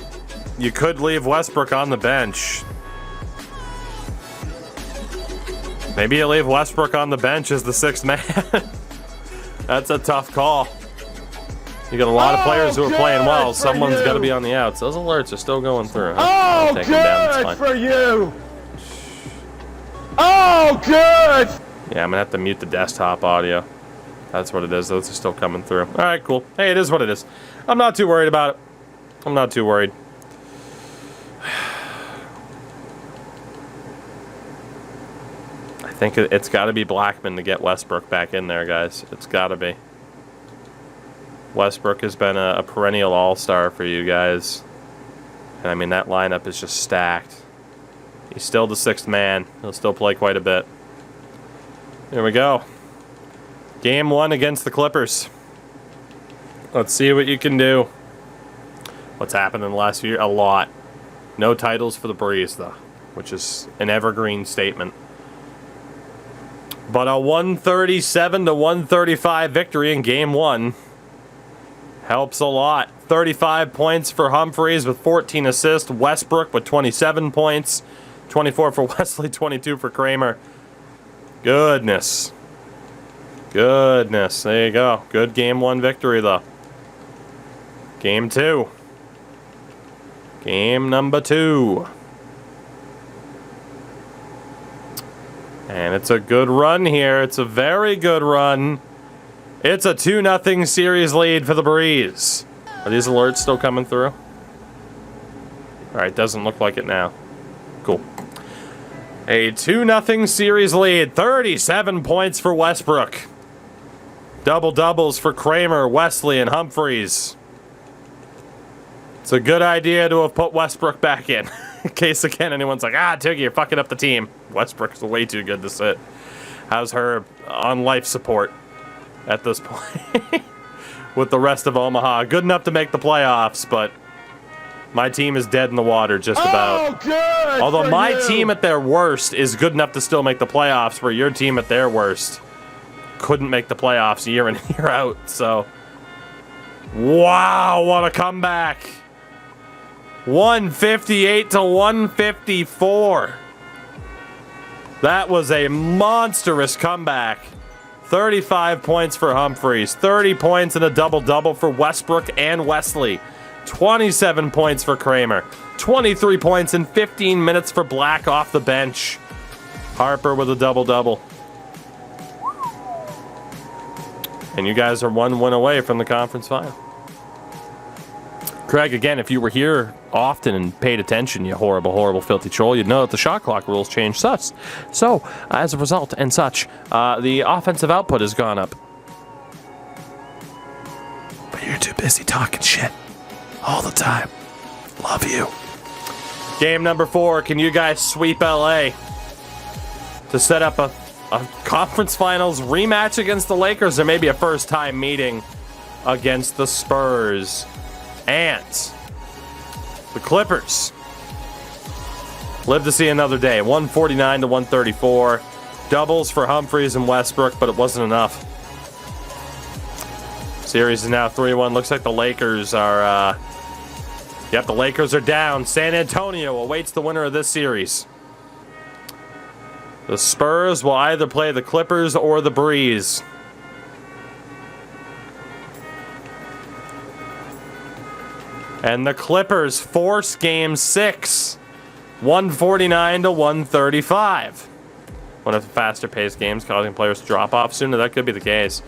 you could leave Westbrook on the bench. Maybe you leave Westbrook on the bench as the sixth man. That's a tough call. You got a lot of players who are playing well. Someone's got to be on the outs. Those alerts are still going through. Oh, good for you. Oh, good. Yeah, I'm going to have to mute the desktop audio. That's what it is. Those are still coming through. All right, cool. Hey, it is what it is. I'm not too worried about it. I'm not too worried. I think it's got to be Blackman to get Westbrook back in there, guys. It's got to be. Westbrook has been a perennial all-star for you guys. And, I mean, that lineup is just stacked. He's still the sixth man. He'll still play quite a bit. There we go. Game 1 against the Clippers. Let's see what you can do. What's happened in the last few years? A lot. No titles for the Breeze, though, which is an evergreen statement. But a 137-135 victory in Game 1 helps a lot. 35 points for Humphries with 14 assists. Westbrook with 27 points. 24 for Wesley, 22 for Kramer. Goodness. Goodness. There you go. Good Game 1 victory, though. Game 2. Game number 2. And it's a good run here. It's a very good run. It's a 2-0 series lead for the Breeze. Are these alerts still coming through? Alright, doesn't look like it now. Cool. A 2-0 series lead. 37 points for Westbrook. Double-doubles for Kramer, Wesley, and Humphries. It's a good idea to have put Westbrook back in. In case, again, anyone's like, Tougie, you're fucking up the team. Westbrook's way too good to sit. How's her on life support at this point? With the rest of Omaha. Good enough to make the playoffs, but my team is dead in the water just about. Oh, good. Although my team at their worst is good enough to still make the playoffs, where your team at their worst couldn't make the playoffs year in and year out. So, wow, what a comeback. 158-154. That was a monstrous comeback. 35 points for Humphries. 30 points and a double-double for Westbrook and Wesley. 27 points for Kramer. 23 points in 15 minutes for Black off the bench. Harper with a double-double. And you guys are 1 win away from the conference final. Craig, again, if you were here often and paid attention, you horrible, horrible, filthy troll, you'd know that the shot clock rules changed such. So, as a result and such, the offensive output has gone up. But you're too busy talking shit all the time. Love you. Game number 4, can you guys sweep LA to set up a conference finals rematch against the Lakers, or maybe a first-time meeting against the Spurs? And the Clippers live to see another day. 149-134. Doubles for Humphries and Westbrook, but it wasn't enough. Series is now 3-1. Looks like the Lakers are... Yep, the Lakers are down. San Antonio awaits the winner of this series. The Spurs will either play the Clippers or the Breeze. And the Clippers force Game 6, 149-135. One of the faster-paced games causing players to drop off sooner. That could be the case.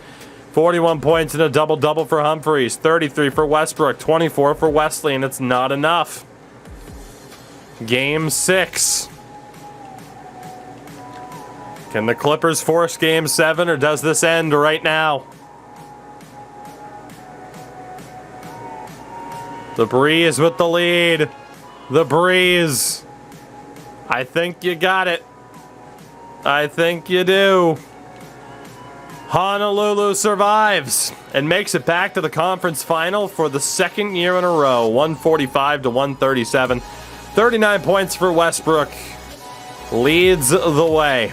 41 points and a double-double for Humphries. 33 for Westbrook. 24 for Wesley, and it's not enough. Game 6. Can the Clippers force Game 7, or does this end right now? The Breeze with the lead. The Breeze. I think you got it. I think you do. Honolulu survives and makes it back to the conference final for the second year in a row. 145-137. 39 points for Westbrook. Leads the way.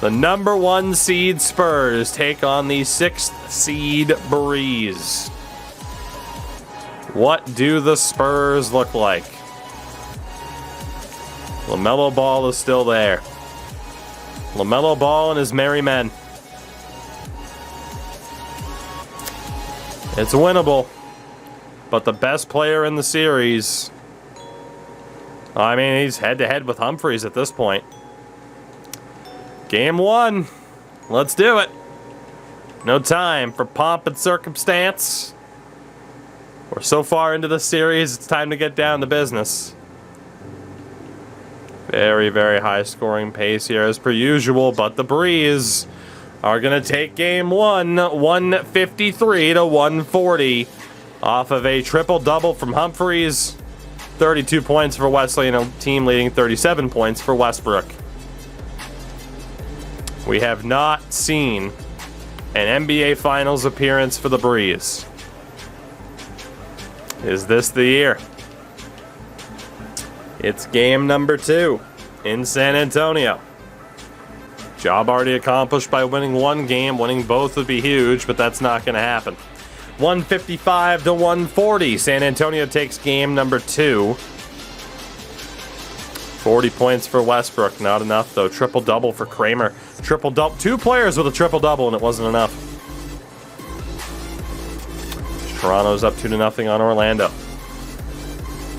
The number 1 seed Spurs take on the 6th seed Breeze. What do the Spurs look like? LaMelo Ball is still there. LaMelo Ball and his merry men. It's winnable. But the best player in the series, I mean, he's head-to-head with Humphries at this point. Game 1. Let's do it. No time for pomp and circumstance. We're so far into the series, it's time to get down to business. Very, very high scoring pace here as per usual, but the Breeze are going to take game 1, 153 to 140, off of a triple-double from Humphries, 32 points for Wesley, and a team-leading 37 points for Westbrook. We have not seen an NBA Finals appearance for the Breeze. Is this the year? It's game number 2 in San Antonio. Job already accomplished by winning one game. Winning both would be huge, but that's not going to happen. 155 to 140. San Antonio takes game number 2. 40 points for Westbrook. Not enough, though. Triple-double for Kramer. Triple-double. 2 players with a triple-double, and it wasn't enough. Toronto's up 2-0 on Orlando.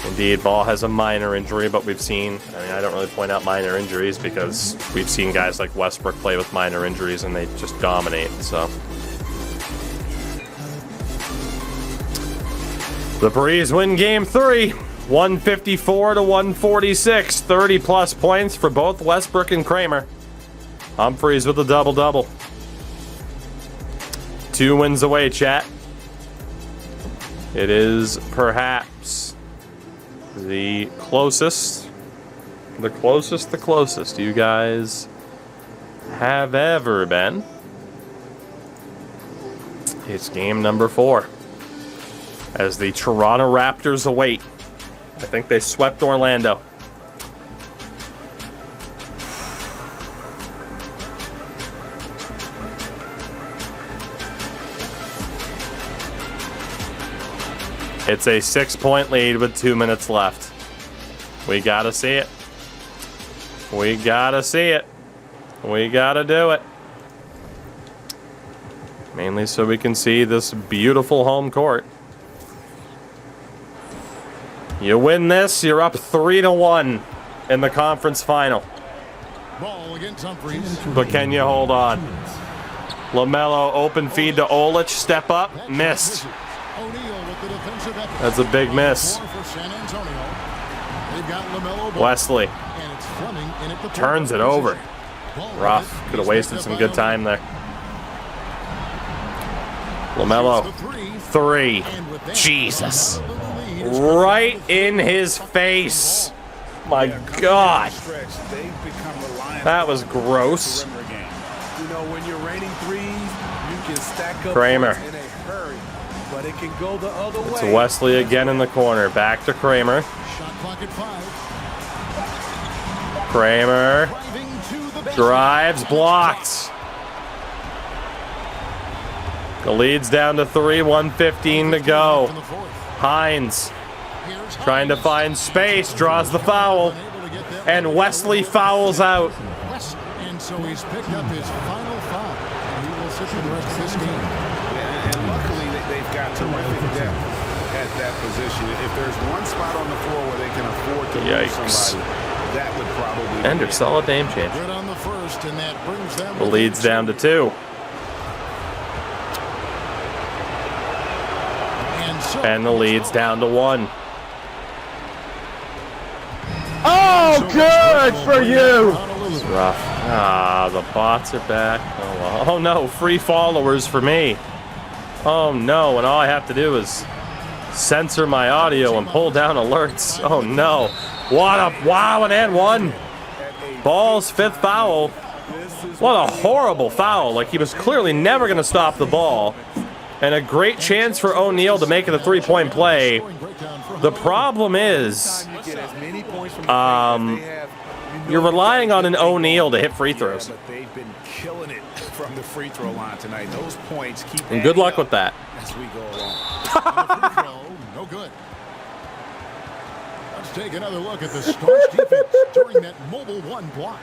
Indeed, Ball has a minor injury, but we've seen, I mean, I don't really point out minor injuries because we've seen guys like Westbrook play with minor injuries and they just dominate, so. The Breeze win game 3, 154 to 146, 30-plus points for both Westbrook and Kramer. Humphries with a double-double. 2 wins away, chat. It is perhaps the closest you guys have ever been. It's game number 4 as the Toronto Raptors await. I think they swept Orlando. It's a 6-point lead with 2 minutes left. We gotta see it. We gotta see it. We gotta do it. Mainly so we can see this beautiful home court. You win this, you're up 3-1 in the conference final. Ball against Humphries. But can you hold on? LaMelo, open feed to Olich, step up, missed. That's a big miss. Wesley turns it over. Rough. Could have wasted some good time there. LaMelo, 3. Jesus. Right in his face. My God. That was gross. Kramer. But it can go the other way. It's Wesley again in the corner. Back to Kramer. Kramer drives, blocked. The lead's down to 3, 1:15 to go. Hines trying to find space, draws the foul, and Wesley fouls out. And so he's picked up his final foul. He will sit for the rest of this game. And luckily they've got terrific depth at that position. If there's one spot on the floor where they can afford to lose somebody, that would probably Ender, solid name change. Good on the first, and that brings them The lead's down to 2. And the lead's down to 1. Oh, good for you! It's rough. Ah, the bots are back. Oh, well. Oh no, free followers for me. Oh no, and all I have to do is censor my audio and pull down alerts. Oh no. What a wow, and 1. Ball's 5th foul. What a horrible foul. Like, he was clearly never going to stop the ball. And a great chance for O'Neal to make it a 3-point play. The problem is, you're relying on an O'Neal to hit free throws. They've been killing it from the free throw line tonight. Those points keep and good luck with that. as we go along. No good. Let's take another look at the Stars defense during that mobile one block.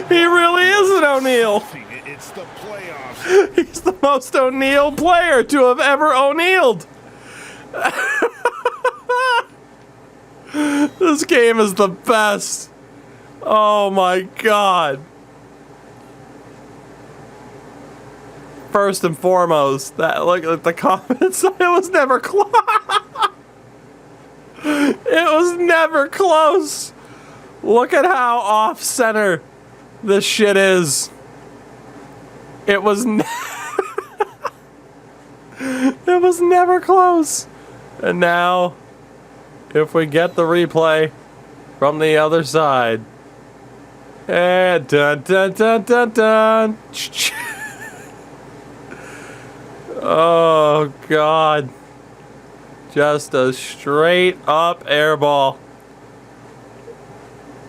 He really is an O'Neal. It's the playoffs. He's the most O'Neal player to have ever O'Nealed. This game is the best. Oh my God. First and foremost, that look at the comments. It was never close. It was never close. Look at how off center this shit is. It was it was never close. And now, if we get the replay from the other side, and dun dun dun dun dun. Oh God. Just a straight up air ball.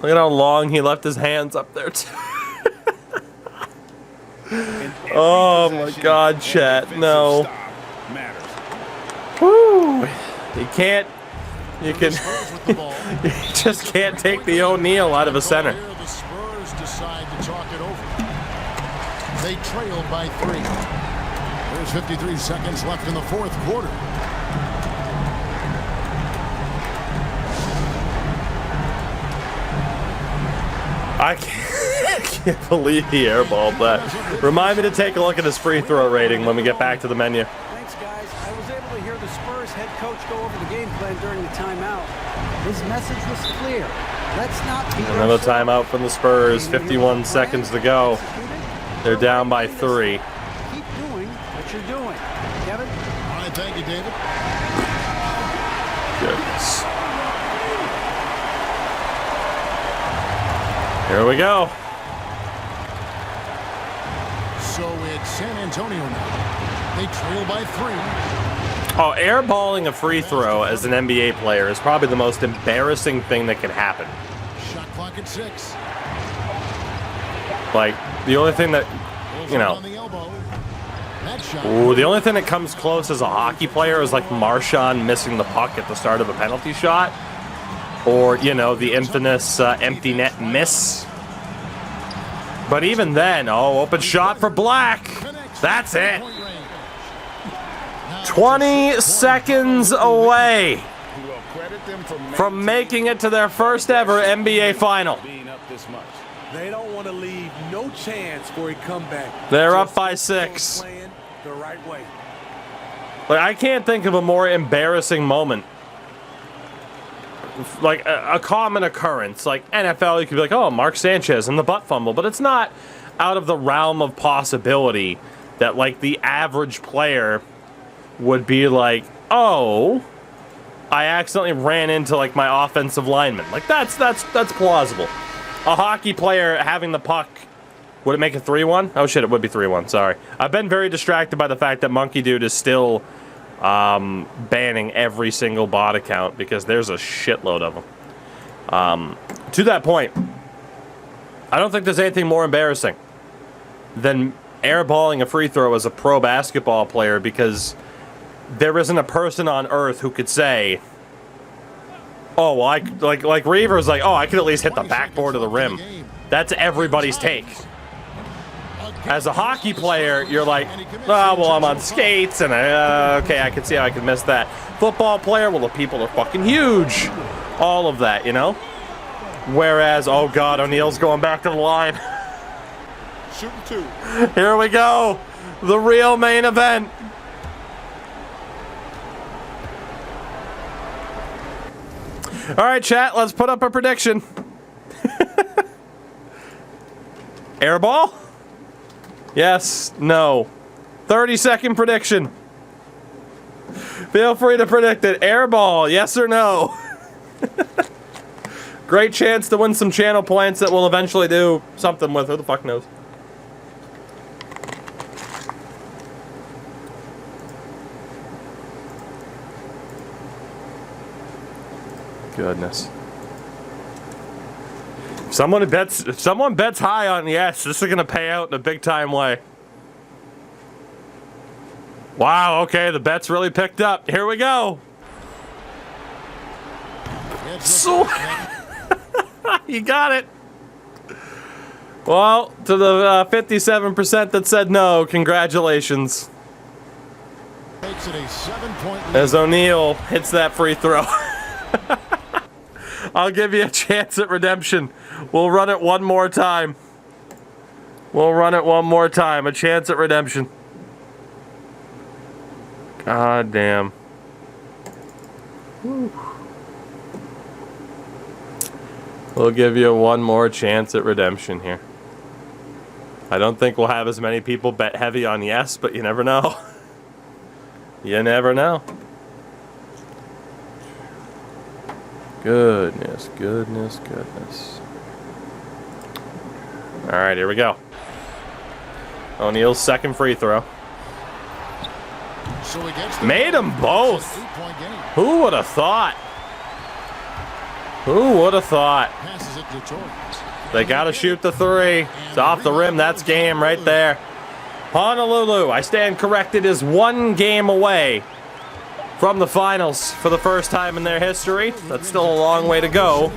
Look at how long he left his hands up there too. Oh my God, chat, no. Woo. You can, you just can't take the O'Neal out of a center. The Spurs decide to talk it over. They trailed by 3. There's 53 seconds left in the fourth quarter. I can't believe he airballed that. Remind me to take a look at his free throw rating when we get back to the menu. Thanks, guys. I was able to hear the Spurs head coach go over the game plan during the timeout. His message was clear. Let's not beat Another timeout from the Spurs. 51 seconds to go. They're down by 3. Keep doing what you're doing. Kevin? All right, thank you, David. Goodness. Here we go. So it's San Antonio now. They trail by 3. Oh, airballing a free throw as an NBA player is probably the most embarrassing thing that can happen. Shot clock at 6. Like, the only thing that, you know, On the elbow. That shot. ooh, the only thing that comes close as a hockey player is like Marshawn missing the puck at the start of a penalty shot. Or, you know, the infamous empty net miss. But even then, oh, open shot for Black. That's it. 20 seconds away from making it to their first ever NBA final. They don't want to leave no chance for a comeback. They're up by 6. Playing the right way. Like, I can't think of a more embarrassing moment. Like a common occurrence. Like NFL, you could be like, oh, Mark Sanchez and the butt fumble, but it's not out of the realm of possibility that like the average player would be like, oh, I accidentally ran into like my offensive lineman. Like that's plausible. A hockey player having the puck, would it make it 3-1? Oh shit, it would be 3-1. Sorry, I've been very distracted by the fact that Monkey Dude is still banning every single bot account because there's a shitload of them. To that point, I don't think there's anything more embarrassing than airballing a free throw as a pro basketball player because there isn't a person on earth who could say, oh, well, like Reaver's like, oh, I could at least hit the backboard of the rim. That's everybody's take. As a hockey player, you're like, oh, well, I'm on skates, and okay, I can see how I can miss that. Football player, well, the people are fucking huge. All of that, you know? Whereas, oh God, O'Neal's going back to the line. Shooting 2. Here we go. The real main event. All right, chat, let's put up a prediction. Airball? Yes, no. 30-second prediction. Feel free to predict it. Airball, yes or no? Great chance to win some channel points that we'll eventually do something with. Who the fuck knows? Goodness. If someone bets high on yes, this is gonna pay out in a big time way. Wow, okay, the bet's really picked up. Here we go. You got it. Well, to the 57% that said no, congratulations. Makes it a 7-point lead. As O'Neal hits that free throw. I'll give you a chance at redemption. We'll run it one more time. We'll run it one more time. A chance at redemption. God damn. Whew. We'll give you one more chance at redemption here. I don't think we'll have as many people bet heavy on yes, but you never know. You never know. Goodness, goodness, goodness. All right, here we go. O'Neal's second free throw. So he gets Made them both. 8-point game. Who would have thought? Who would have thought? Passes it to Torrance. They got to shoot the three. It's off the rim. That's game right there. Honolulu, I stand corrected, is 1 game away from the finals for the first time in their history. That's still a long way to go,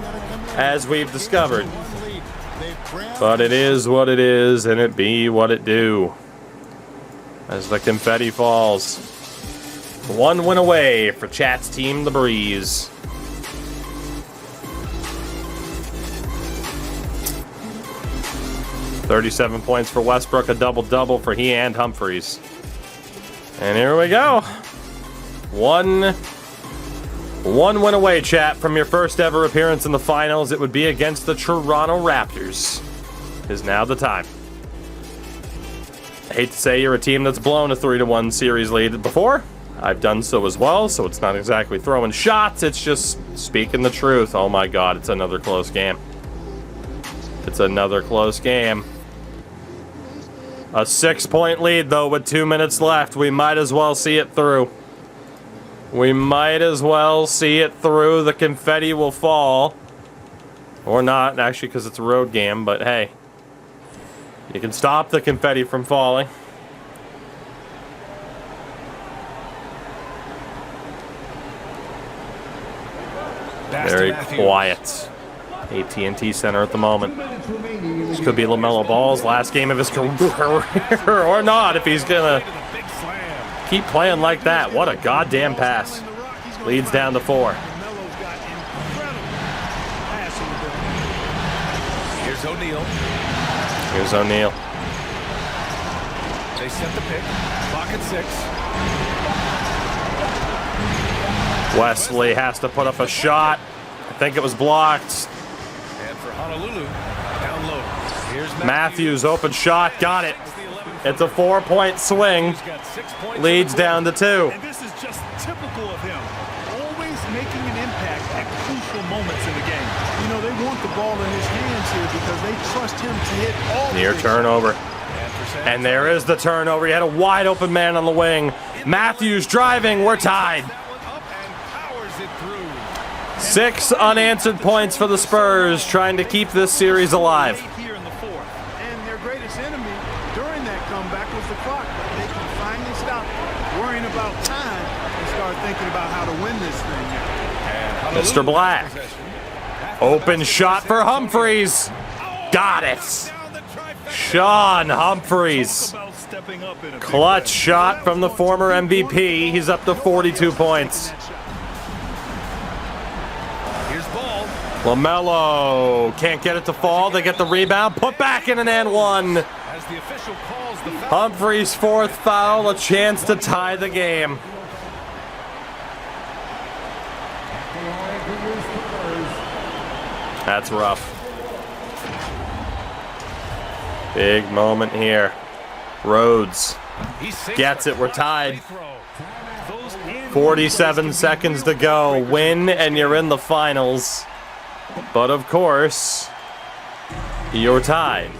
as we've discovered. But it is what it is, and it be what it do. As the confetti falls. 1 win away for Chat's team, the Breeze. $37 points for Westbrook, a double-double for he and Humphries. And here we go. One win away, Chat, from your first ever appearance in the finals. It would be against the Toronto Raptors. Is now the time. I hate to say you're a team that's blown a 3-1 series lead before. I've done so as well, so it's not exactly throwing shots. It's just speaking the truth. Oh my God, it's another close game. It's another close game. A 6-point lead, though, with 2 minutes left. We might as well see it through. We might as well see it through. The confetti will fall. Or not, actually, because it's a road game, but hey. You can stop the confetti from falling. Very quiet. AT&T Center at the moment. This could be LaMelo Ball's last game of his career, or not, if he's gonna keep playing like that. What a goddamn pass. Leads down to 4. Here's O'Neal. Here's O'Neal. They set the pick. Clock at 6. Wesley has to put up a shot. I think it was blocked. And for Honolulu, down low. Here's Matthews, open shot, got it. It's a 4-point swing. He's got 6 points. Leads down to 2. And this is just typical of him. Always making an impact at crucial moments in the game. You know, they want the ball in his hands here because they trust him to hit all Near the turnover. And there is the turnover. He had a wide open man on the wing. Matthews driving. We're tied. 6 unanswered points for the Spurs, trying to keep this series alive. here in the 4th. And their greatest enemy during that comeback was the clock. But they can finally stop worrying about time and start thinking about how to win this thing. Mr. Black. Open shot for Humphries. Got it. Sean Humphries. Clutch shot from the former MVP. He's up to 42 points. LaMelo can't get it to fall. They get the rebound. Put back in an and one. Humphries' 4th foul. A chance to tie the game. That's rough. Big moment here. Rhodes gets it. We're tied. 47 seconds to go. Win and you're in the finals. But of course, you're tied.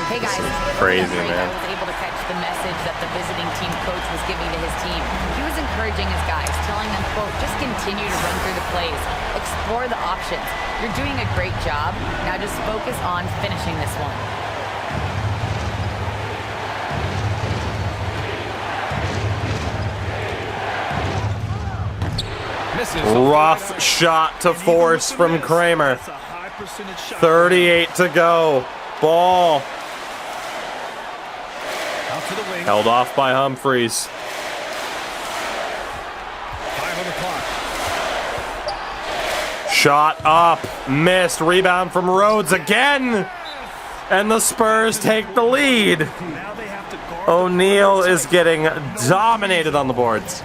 Hey guys, Crazy, I man. was able to catch the message that the visiting team coach was giving to his team. He was encouraging his guys, telling them, quote, just continue to run through the plays, explore the options. You're doing a great job. Now just focus on finishing this one. Rough shot to force from Kramer. 38 to go. Ball. Held off by Humphries. 5 on the clock. Shot up. Missed. Rebound from Rhodes again. And the Spurs take the lead. O'Neal is getting dominated on the boards.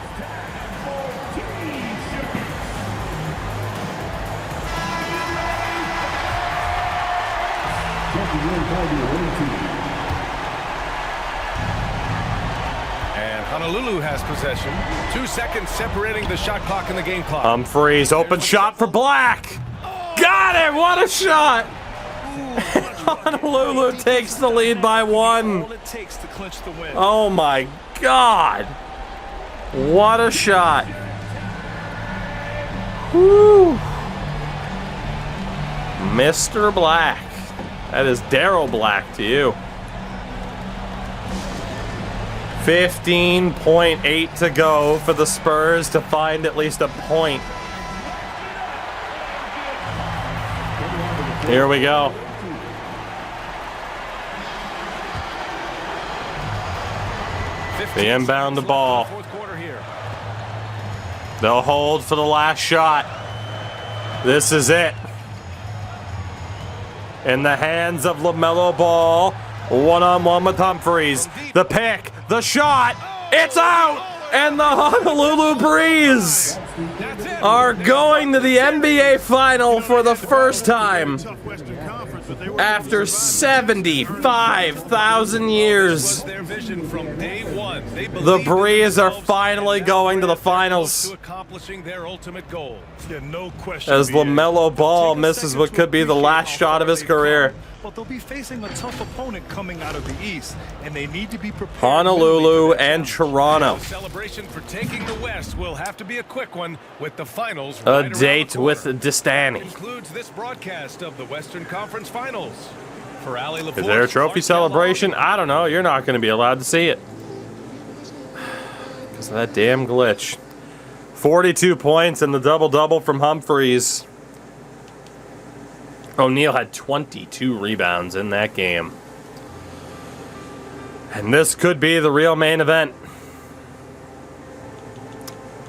And Honolulu has possession. 2 seconds separating the shot clock and the game clock. Humphries, open shot for Black. Got it! What a shot! Honolulu takes the lead by 1. Oh my God! What a shot! Woo! Mr. Black. That is Daryl Black to you. 15.8 to go for the Spurs to find at least a point. Here we go. The inbound the ball. They'll hold for the last shot. This is it. In the hands of LaMelo Ball. One-on-one with Humphries. The pick. The shot. It's out. And the Honolulu Breeze are going to the NBA Final for the first time after 75,000 years. The Breeze are finally going to the finals as LaMelo Ball misses what could be the last shot of his career. But they'll be facing a tough opponent coming out of the East, and they need to be prepared. Honolulu and Toronto. Celebration for taking the West will have to be a quick one with the finals. A date with Distani. Concludes this broadcast of the Western Conference Finals. For Ali LaForce, Is there a trophy celebration? I don't know. You're not going to be allowed to see it because of that damn glitch. 42 points and the double-double from Humphries. O'Neal had 22 rebounds in that game. And this could be the real main event.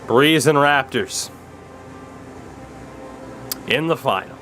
Breeze and Raptors in the final.